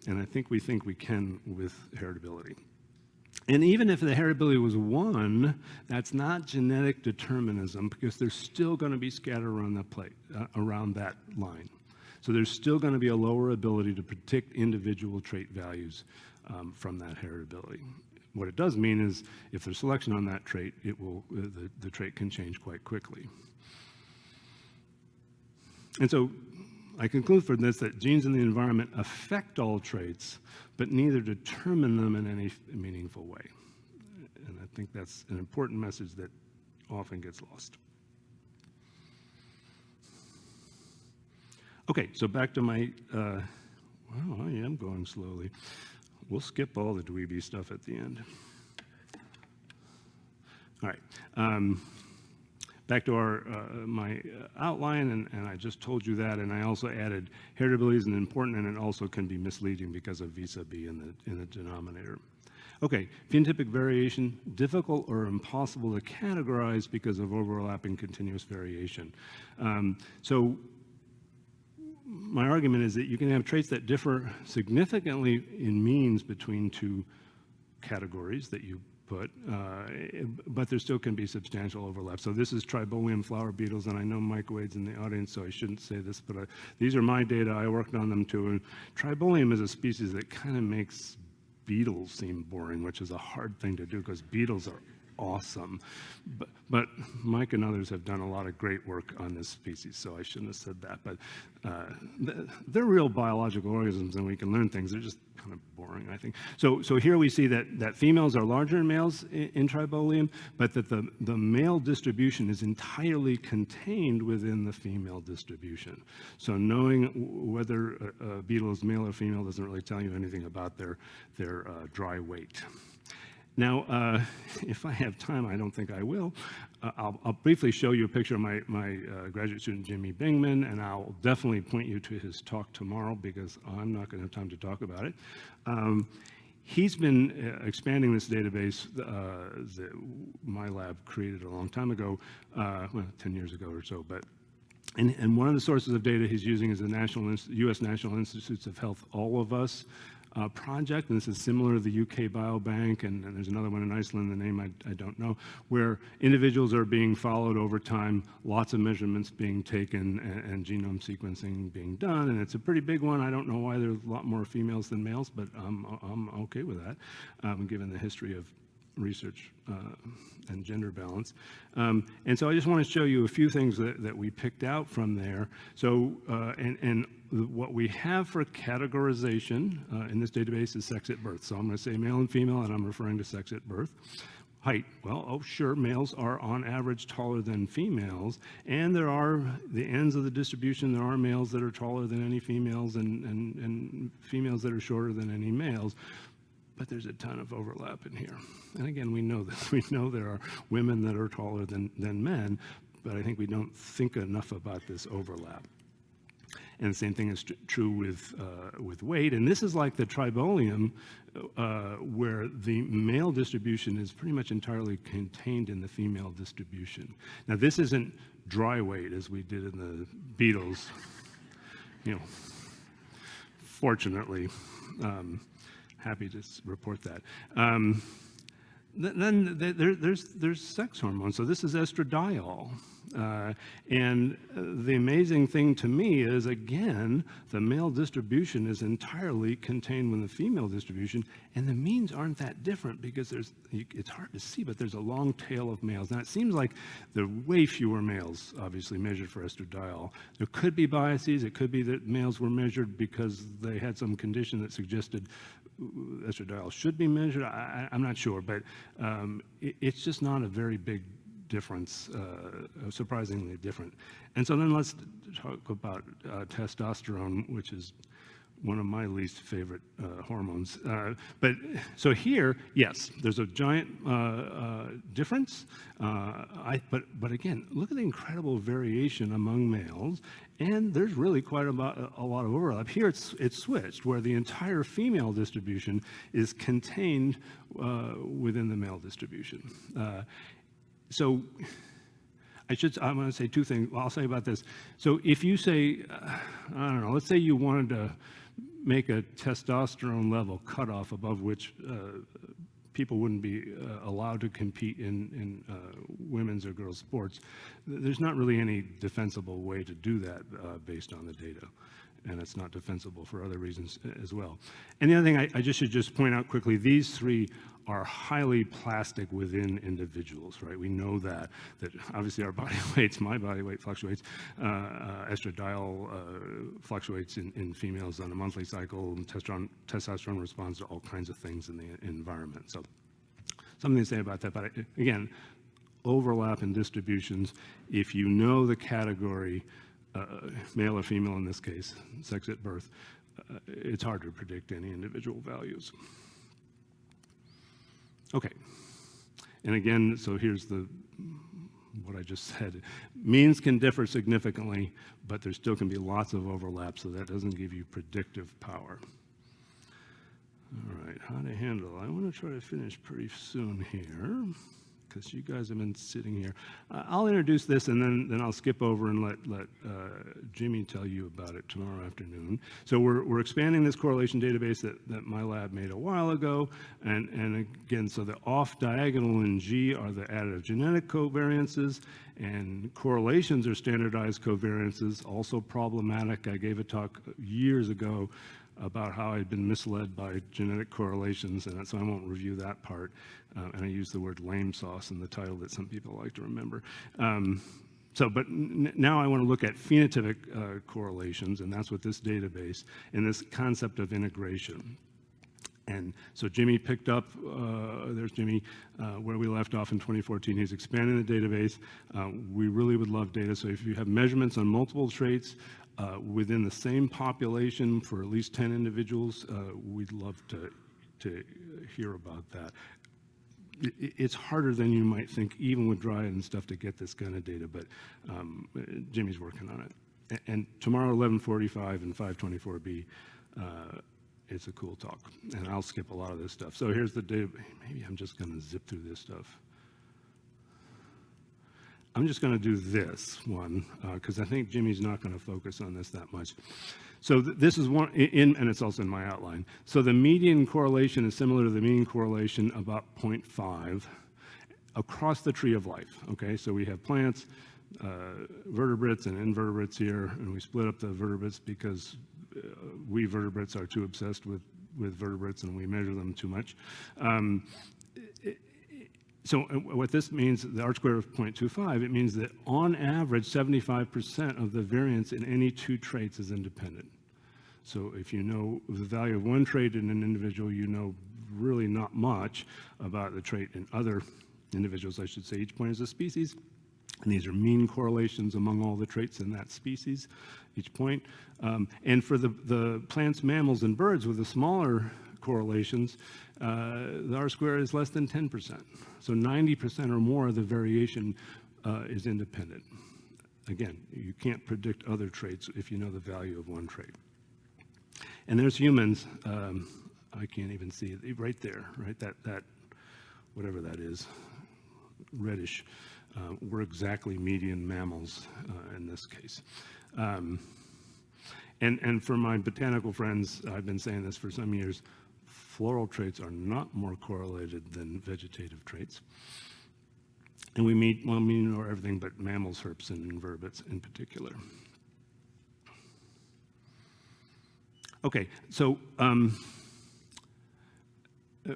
And I think we can with heritability. And even if the heritability was 1, that's not genetic determinism because there's still going to be scatter around around that line. So there's still going to be a lower ability to predict individual trait values from that heritability. What it does mean is if there's selection on that trait, the trait can change quite quickly. And so I conclude from this that genes in the environment affect all traits, but neither determine them in any meaningful way. And I think that's an important message that often gets lost. Okay, so back to my, wow, I am going slowly. We'll skip all the dweeby stuff at the end. All right, back to our my outline, and I just told you that, and I also added heritability is important, and it also can be misleading because of vis-a-vis in the denominator. Okay, phenotypic variation, difficult or impossible to categorize because of overlapping continuous variation. So my argument is that you can have traits that differ significantly in means between two categories that you put, but there still can be substantial overlap. So this is tribolium flower beetles, and I know Mike Wade's in the audience, so I shouldn't say this, but these are my data. I worked on them too. And tribolium is a species that kind of makes beetles seem boring, which is a hard thing to do because beetles are awesome. But Mike and others have done a lot of great work on this species, so I shouldn't have said that. But they're real biological organisms, and we can learn things. They're just kind of boring, I think. So here we see that females are larger than males in tribolium, but that the male distribution is entirely contained within the female distribution. So knowing whether a beetle is male or female doesn't really tell you anything about their dry weight. Now, if I have time, I don't think I will, I'll briefly show you a picture of my graduate student, Jimmy Bingman, and I'll definitely point you to his talk tomorrow because I'm not going to have time to talk about it. He's been expanding this database that my lab created a long time ago, well, 10 years ago or so, but and one of the sources of data he's using is the U.S. National Institutes of Health All of Us project, and this is similar to the UK Biobank, and there's another one in Iceland, the name I don't know, where individuals are being followed over time, lots of measurements being taken, and genome sequencing being done, and it's a pretty big one. I don't know why there's a lot more females than males, but I'm okay with that, given the history of research and gender balance. And so I just want to show you a few things that we picked out from there. So, and what we have for categorization in this database is sex at birth. So I'm going to say male and female, and I'm referring to sex at birth. Height, well, oh sure, males are on average taller than females, and there are the ends of the distribution, there are males that are taller than any females and females that are shorter than any males. But there's a ton of overlap in here. And again, we know this. We know there are women that are taller than men, but I think we don't think enough about this overlap. And the same thing is true with weight. And this is like the tribolium, where the male distribution is pretty much entirely contained in the female distribution. Now, this isn't dry weight as we did in the beetles, you know, fortunately. Happy to report that. Then there's sex hormones. So this is estradiol. And the amazing thing to me is, again, the male distribution is entirely contained with the female distribution, and the means aren't that different because it's hard to see, but there's a long tail of males. Now, it seems like there are way fewer males, obviously, measured for estradiol. There could be biases. It could be that males were measured because they had some condition that suggested estradiol should be measured. I'm not sure, but it's just not a very big difference, surprisingly different. And so then let's talk about testosterone, which is one of my least favorite hormones. But so here, yes, there's a giant difference. But again, look at the incredible variation among males, and there's really quite a lot of overlap. Here it's switched, where the entire female distribution is contained within the male distribution. So I'm going to say two things. I'll say about this. So if you say, I don't know, let's say you wanted to make a testosterone level cutoff above which people wouldn't be allowed to compete in women's or girls' sports. There's not really any defensible way to do that based on the data. And it's not defensible for other reasons as well. And the other thing I should just point out quickly, these three are highly plastic within individuals, right? We know that obviously our body weights, my body weight fluctuates, estradiol fluctuates in females on a monthly cycle, and testosterone responds to all kinds of things in the environment. So something to say about that, but again, overlap in distributions, if you know the category, male or female in this case, sex at birth, it's hard to predict any individual values. Okay, and again, so here's what I just said. Means can differ significantly, but there still can be lots of overlap, so that doesn't give you predictive power. All right, how to handle. I want to try to finish pretty soon here, because you guys have been sitting here. I'll introduce this, and then I'll skip over and let Jimmy tell you about it tomorrow afternoon. So we're expanding this correlation database that my lab made a while ago, and again, so the off-diagonal in G are the additive genetic covariances, and correlations are standardized covariances, also problematic. I gave a talk years ago about how I'd been misled by genetic correlations, and so I won't review that part. And I use the word lame sauce in the title that some people like to remember. But now I want to look at phenotypic correlations, and that's what this database, and this concept of integration. And so Jimmy picked up, there's Jimmy, where we left off in 2014. He's expanding the database. We really would love data, so if you have measurements on multiple traits, within the same population for at least 10 individuals, we'd love to hear about that. It's harder than you might think, even with dry and stuff, to get this kind of data, but Jimmy's working on it. And tomorrow, 11:45 and 524B, it's a cool talk, and I'll skip a lot of this stuff. So here's the data. Maybe I'm just going to zip through this stuff. I'm just going to do this one, because I think Jimmy's not going to focus on this that much. So this is one, and it's also in my outline. So the median correlation is similar to the mean correlation, about 0.5, across the tree of life, okay? So we have plants, vertebrates and invertebrates here, and we split up the vertebrates because we vertebrates are too obsessed with vertebrates and we measure them too much. So what this means, the R-square of 0.25, it means that on average, 75% of the variance in any two traits is independent. So if you know the value of one trait in an individual, you know really not much about the trait in other individuals, I should say. Each point is a species, and these are mean correlations among all the traits in that species, each point. And for the plants, mammals, and birds with the smaller correlations, the R-square is less than 10%. So 90% or more of the variation is independent. Again, you can't predict other traits if you know the value of one trait. And there's humans. I can't even see it right there, right? That whatever that is, reddish. We're exactly median mammals in this case. And for my botanical friends, I've been saying this for some years, floral traits are not more correlated than vegetative traits. And we know everything but mammals, herps, and invertebrates in particular. Okay, so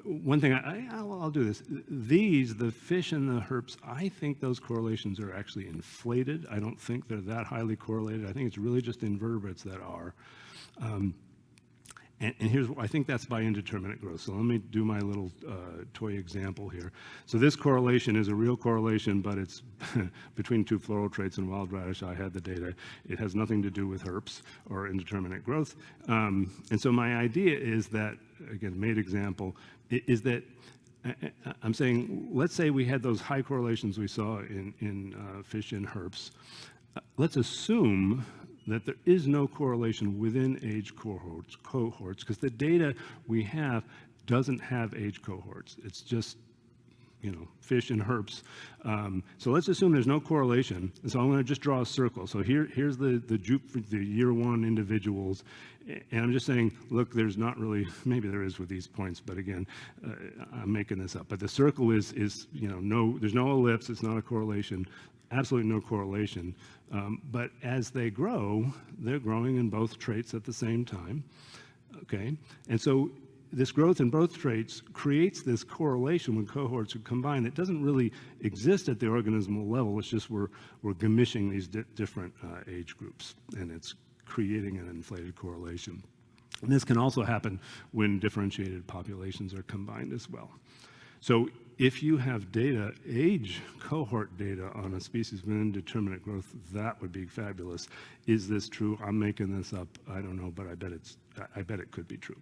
one thing, I'll do this. These, the fish and the herps, I think those correlations are actually inflated. I don't think they're that highly correlated. I think it's really just invertebrates that are. And here's, I think that's by indeterminate growth. So let me do my little toy example here. So this correlation is a real correlation, but it's between two floral traits and wild radish. I had the data. It has nothing to do with herps or indeterminate growth. And so my idea is that, again, made example, is that I'm saying, let's say we had those high correlations we saw in fish and herps. Let's assume that there is no correlation within age cohorts, because the data we have doesn't have age cohorts. It's just fish and herps. So let's assume there's no correlation. So I'm going to just draw a circle. So here's the year one individuals, and I'm just saying, look, there's not really, maybe there is with these points, but again, I'm making this up. But the circle is no, there's no ellipse. It's not a correlation. Absolutely no correlation. But as they grow, they're growing in both traits at the same time. Okay, and so this growth in both traits creates this correlation when cohorts are combined. It doesn't really exist at the organismal level. It's just we're gamishing these different age groups, and it's creating an inflated correlation. And this can also happen when differentiated populations are combined as well. So if you have data, age cohort data on a species with indeterminate growth, that would be fabulous. Is this true? I'm making this up. I don't know, but I bet it could be true.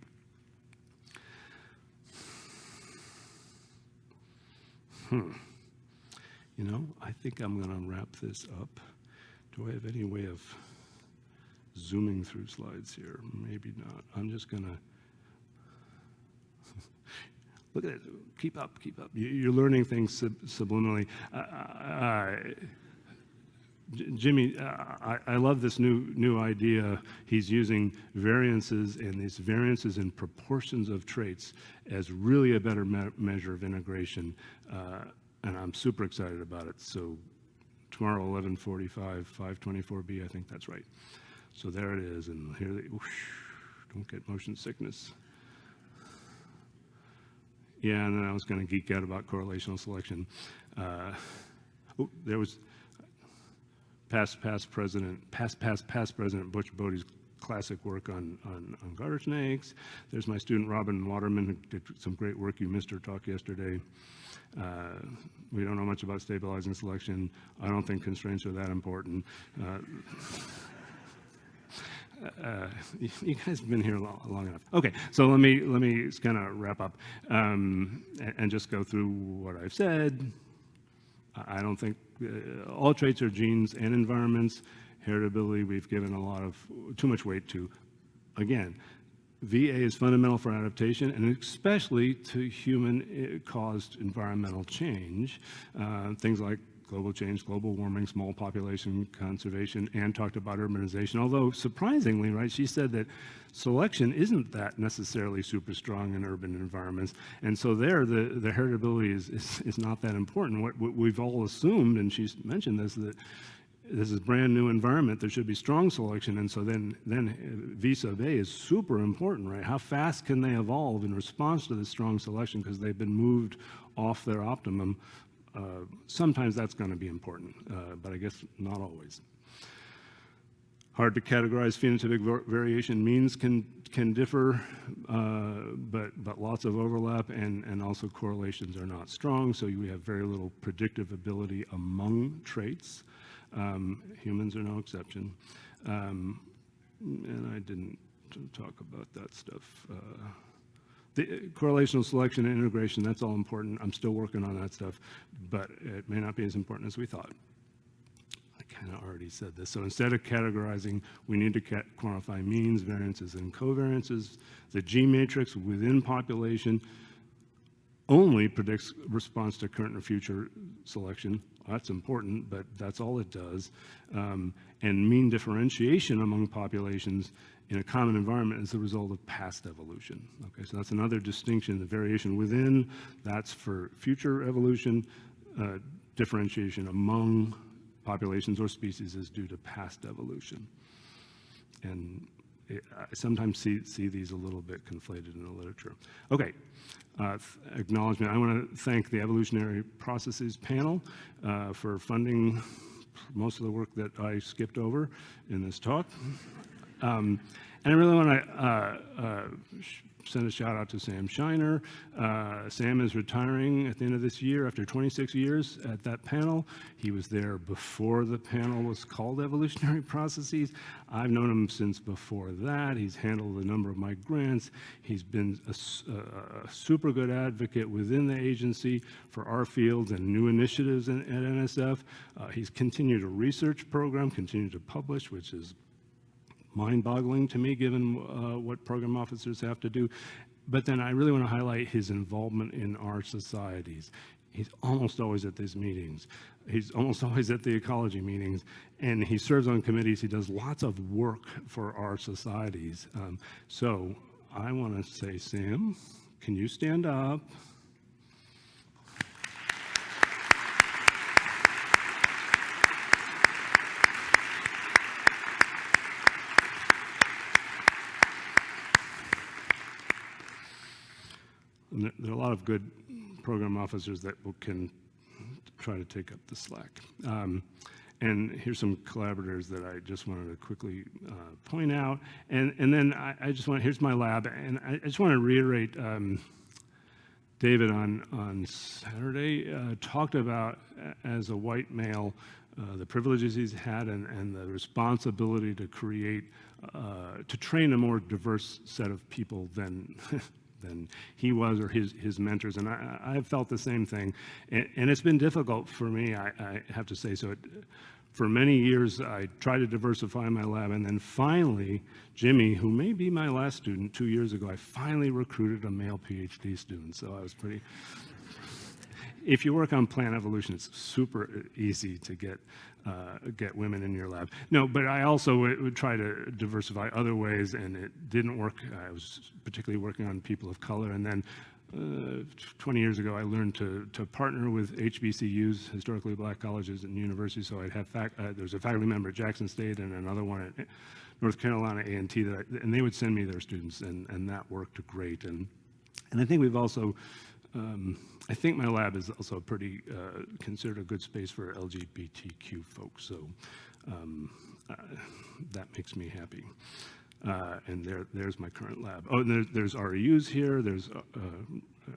I think I'm going to wrap this up. Do I have any way of zooming through slides here? Maybe not. I'm just going to look at it. Keep up. You're learning things subliminally. Jimmy, I love this new idea. He's using variances, and these variances in proportions of traits as really a better measure of integration, and I'm super excited about it. So tomorrow, 11:45, 524B, I think that's right. So there it is, and here don't get motion sickness. Yeah, and then I was going to geek out about correlational selection. There was past President Butch Bodie's classic work on garter snakes. There's my student Robin Waterman, who did some great work. You missed her talk yesterday. We don't know much about stabilizing selection. I don't think constraints are that important. You guys have been here long enough. Okay, so let me kind of wrap up and just go through what I've said. I don't think all traits are genes and environments. Heritability, we've given too much weight to. Again, VA is fundamental for adaptation, and especially to human-caused environmental change. Things like global change, global warming, small population conservation, and talked about urbanization. Although, surprisingly, right, she said that selection isn't that necessarily super strong in urban environments. And so there, the heritability is not that important. What we've all assumed, and she's mentioned this, that this is a brand new environment, there should be strong selection, and so then V sub A is super important, right? How fast can they evolve in response to this strong selection because they've been moved off their optimum? Sometimes that's going to be important, but I guess not always. Hard to categorize phenotypic variation. Means can differ, but lots of overlap, and also correlations are not strong, so we have very little predictive ability among traits. Humans are no exception. And I didn't talk about that stuff. The correlational selection and integration, that's all important. I'm still working on that stuff, but it may not be as important as we thought. I kind of already said this. So instead of categorizing, we need to quantify means, variances, and covariances. The G matrix within population only predicts response to current or future selection. That's important, but that's all it does. And mean differentiation among populations in a common environment is the result of past evolution. Okay, so that's another distinction. The variation within, that's for future evolution. Differentiation among populations or species is due to past evolution. And I sometimes see these a little bit conflated in the literature. Okay, acknowledgement. I want to thank the Evolutionary Processes panel for funding most of the work that I skipped over in this talk. And I really want to send a shout out to Sam Shiner. Sam is retiring at the end of this year after 26 years at that panel. He was there before the panel was called Evolutionary Processes. I've known him since before that. He's handled a number of my grants. He's been a super good advocate within the agency for our fields and new initiatives at NSF. He's continued a research program, continued to publish, which is mind-boggling to me, given what program officers have to do. But then I really want to highlight his involvement in our societies. He's almost always at these meetings. He's almost always at the ecology meetings, and he serves on committees. He does lots of work for our societies. So I want to say, Sam, can you stand up? And there are a lot of good program officers that can try to take up the slack. And here's some collaborators that I just wanted to quickly point out. And then I just want, here's my lab, and I just want to reiterate, David on Saturday talked about, as a white male, the privileges he's had and the responsibility to create, to train a more diverse set of people than than he was or his mentors. And I have felt the same thing. And it's been difficult for me, I have to say. So for many years, I tried to diversify my lab. And then finally, Jimmy, who may be my last student 2 years ago, I finally recruited a male PhD student. So I was pretty... If you work on plant evolution, it's super easy to get women in your lab. No, but I also would try to diversify other ways, and it didn't work. I was particularly working on people of color, and then 20 years ago, I learned to partner with HBCUs, historically black colleges and universities. So I'd have there's a faculty member at Jackson State and another one at North Carolina A&T, and they would send me their students, and that worked great. And I think we've also I think my lab is also pretty considered a good space for LGBTQ folks, so that makes me happy. And there's my current lab. Oh, and there's REUs here. There's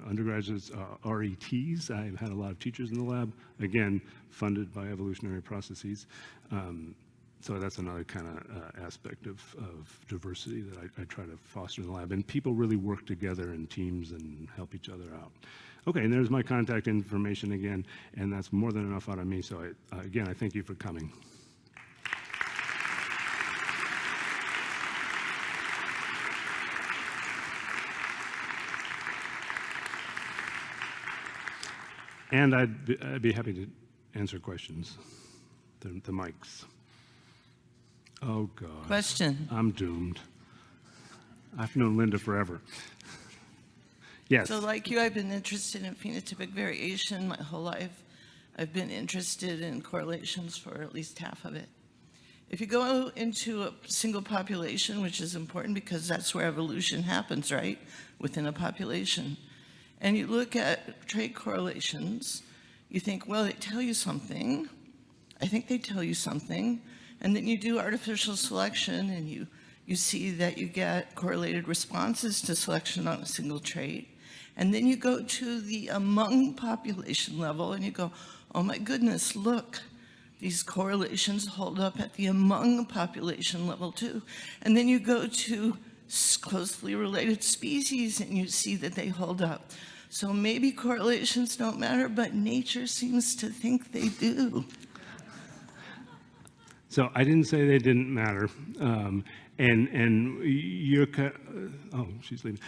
undergraduates, RETs. I've had a lot of teachers in the lab, again, funded by evolutionary processes. So that's another kind of aspect of diversity that I try to foster in the lab. And people really work together in teams and help each other out. Okay, and there's my contact information again, and that's more than enough out of me. So again, I thank you for coming. And I'd be happy to answer questions. The mics. Oh, God. Question. I'm doomed. I've known Linda forever. Yes. So like you, I've been interested in phenotypic variation my whole life. I've been interested in correlations for at least half of it. If you go into a single population, which is important because that's where evolution happens, right? Within a population. And you look at trait correlations, you think, well, they tell you something. I think they tell you something. And then you do artificial selection, and you see that you get correlated responses to selection on a single trait. And then you go to the among population level, and you go, oh my goodness, look, these correlations hold up at the among population level too. And then you go to closely related species, and you see that they hold up. So maybe correlations don't matter, but nature seems to think they do. So I didn't say they didn't matter, and you're, oh, she's leaving.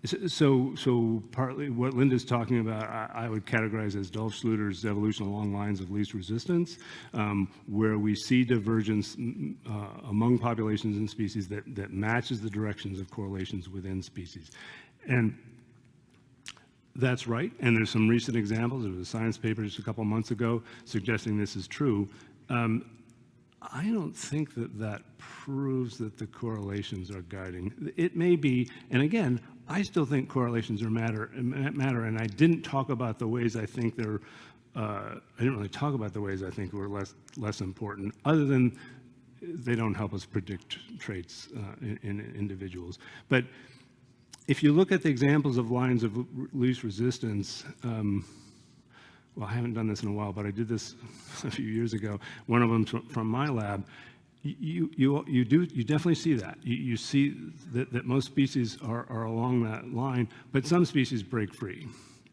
So partly what Linda's talking about, I would categorize as Dolph Schluter's evolution along lines of least resistance, where we see divergence among populations and species that matches the directions of correlations within species. And that's right, and there's some recent examples. There was a science paper just a couple months ago suggesting this is true. I don't think that proves that the correlations are guiding. It may be, and again, I still think correlations matter, and I didn't talk about the ways I think they're, I didn't really talk about the ways I think were less important, other than they don't help us predict traits in individuals. But if you look at the examples of lines of least resistance, well, I haven't done this in a while, but I did this a few years ago. One of them from my lab. You definitely see that. You see that most species are along that line, but some species break free.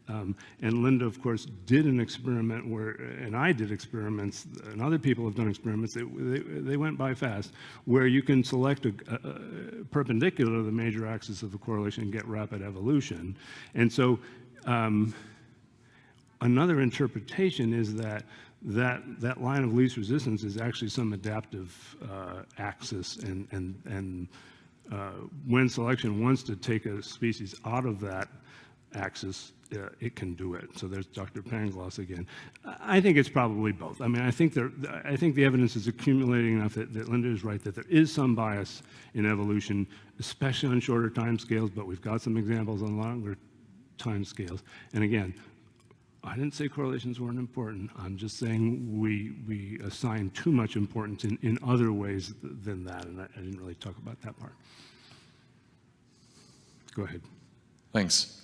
And Linda, of course, did an experiment where, and I did experiments, and other people have done experiments, they went by fast, where you can select a perpendicular to the major axis of the correlation and get rapid evolution. And so another interpretation is that line of least resistance is actually some adaptive axis, and when selection wants to take a species out of that axis, it can do it. So there's Dr. Pangloss again. I think it's probably both. I mean, I think the evidence is accumulating enough that Linda is right, that there is some bias in evolution, especially on shorter time scales, but we've got some examples on longer time scales. And again, I didn't say correlations weren't important. I'm just saying we assign too much importance in other ways than that, and I didn't really talk about that part. Go ahead. Thanks.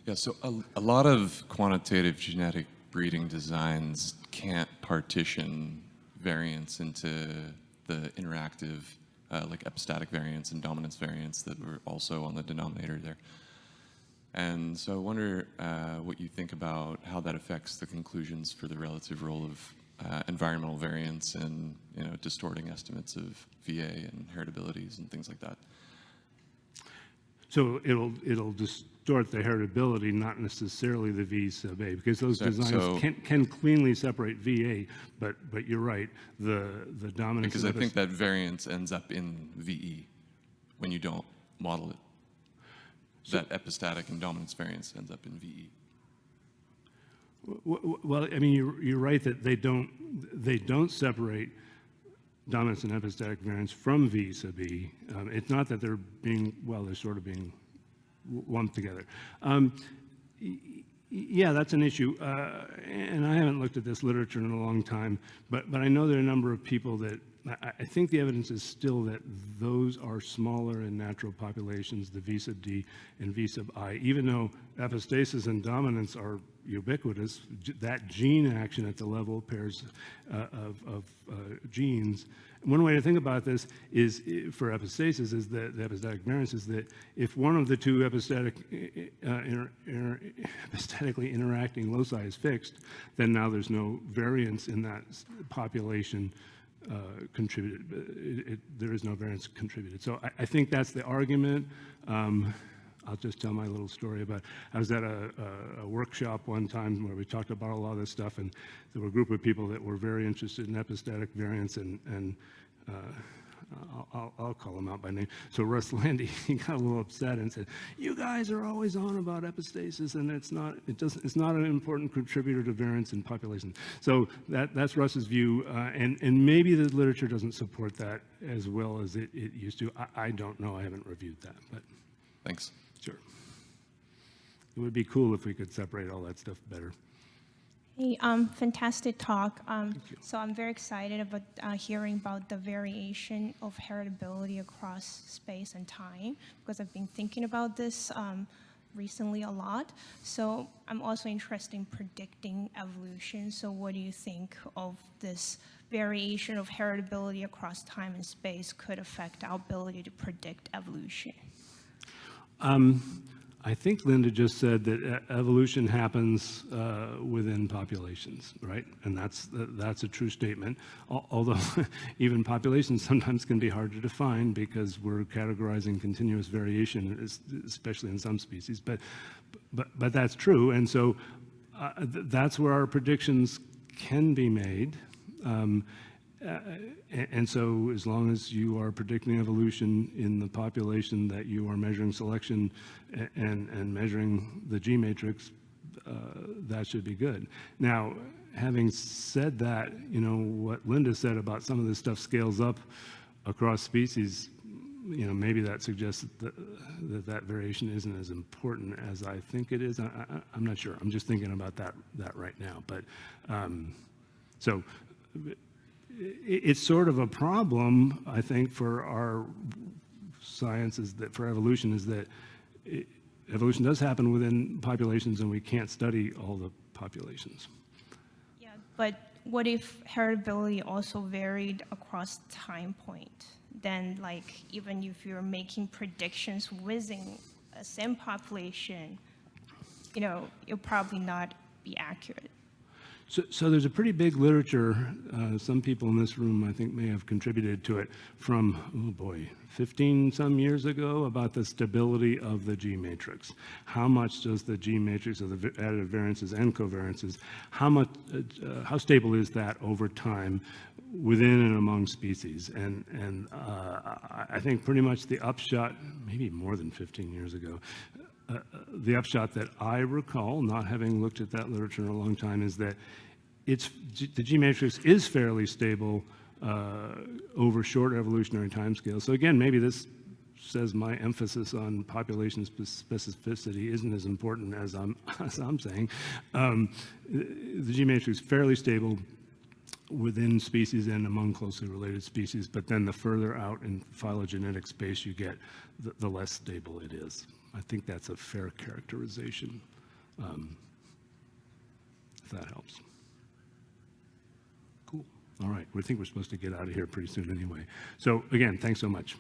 Yeah, so a lot of quantitative genetic breeding designs can't partition variants into the interactive, like epistatic variants and dominance variants that were also on the denominator there. And so I wonder what you think about how that affects the conclusions for the relative role of environmental variants and, you know, distorting estimates of VA and heritabilities and things like that. So it'll distort the heritability, not necessarily the V sub A, because those designs can cleanly separate VA, but you're right, the dominance. Because I think that variance ends up in VE when you don't model it. That epistatic and dominance variance ends up in VE. Well, I mean, you're right that they don't separate dominance and epistatic variance from V sub E. It's not that they're sort of being lumped together. Yeah, that's an issue, and I haven't looked at this literature in a long time, but I know there are a number of people that I think the evidence is still that those are smaller in natural populations, the V sub D and V sub I, even though epistasis and dominance are ubiquitous. That gene action at the level of pairs of genes. One way to think about this is, for epistasis, is that the epistatic variance is that if one of the two epistatically interacting loci is fixed, then now there's no variance in that population contributed. There is no variance contributed. So I think that's the argument. I'll just tell my little story about, I was at a workshop one time where we talked about a lot of this stuff, and there were a group of people that were very interested in epistatic variance, and I'll call him out by name. So Russ Landy, he got a little upset and said, "You guys are always on about epistasis, and it's not an important contributor to variance in population." So that's Russ's view, and maybe the literature doesn't support that as well as it used to. I don't know. I haven't reviewed that, but Thanks. sure. It would be cool if we could separate all that stuff better. Hey, fantastic talk. So I'm very excited about hearing about the variation of heritability across space and time, because I've been thinking about this recently a lot. So I'm also interested in predicting evolution. So what do you think of this variation of heritability across time and space could affect our ability to predict evolution? I think Linda just said that evolution happens within populations, right? And that's a true statement. Although even populations sometimes can be hard to define because we're categorizing continuous variation, especially in some species. But that's true, and so that's where our predictions can be made. And so as long as you are predicting evolution in the population that you are measuring selection and measuring the G matrix, that should be good. Now, having said that, you know, what Linda said about some of this stuff scales up across species, you know, maybe that suggests that variation isn't as important as I think it is. I'm not sure. I'm just thinking about that right now. But so it's sort of a problem, I think, for our science, is that for evolution, is that evolution does happen within populations and we can't study all the populations. Yeah, but what if heritability also varied across time point? Then, like, even if you're making predictions within a same population, it'll probably not be accurate. So there's a pretty big literature, some people in this room I think may have contributed to it, from, oh boy, 15 some years ago, about the stability of the G matrix. How much does the G matrix of the additive variances and covariances, how stable is that over time within and among species? And I think pretty much the upshot, maybe more than 15 years ago, the upshot that I recall, not having looked at that literature in a long time, is that the G matrix is fairly stable over short evolutionary timescales. So again, maybe this says my emphasis on population specificity isn't as important as I'm saying. The G matrix is fairly stable within species and among closely related species, but then the further out in phylogenetic space you get, the less stable it is. I think that's a fair characterization, if that helps. Cool. All right. We think we're supposed to get out of here pretty soon anyway. So again, thanks so much.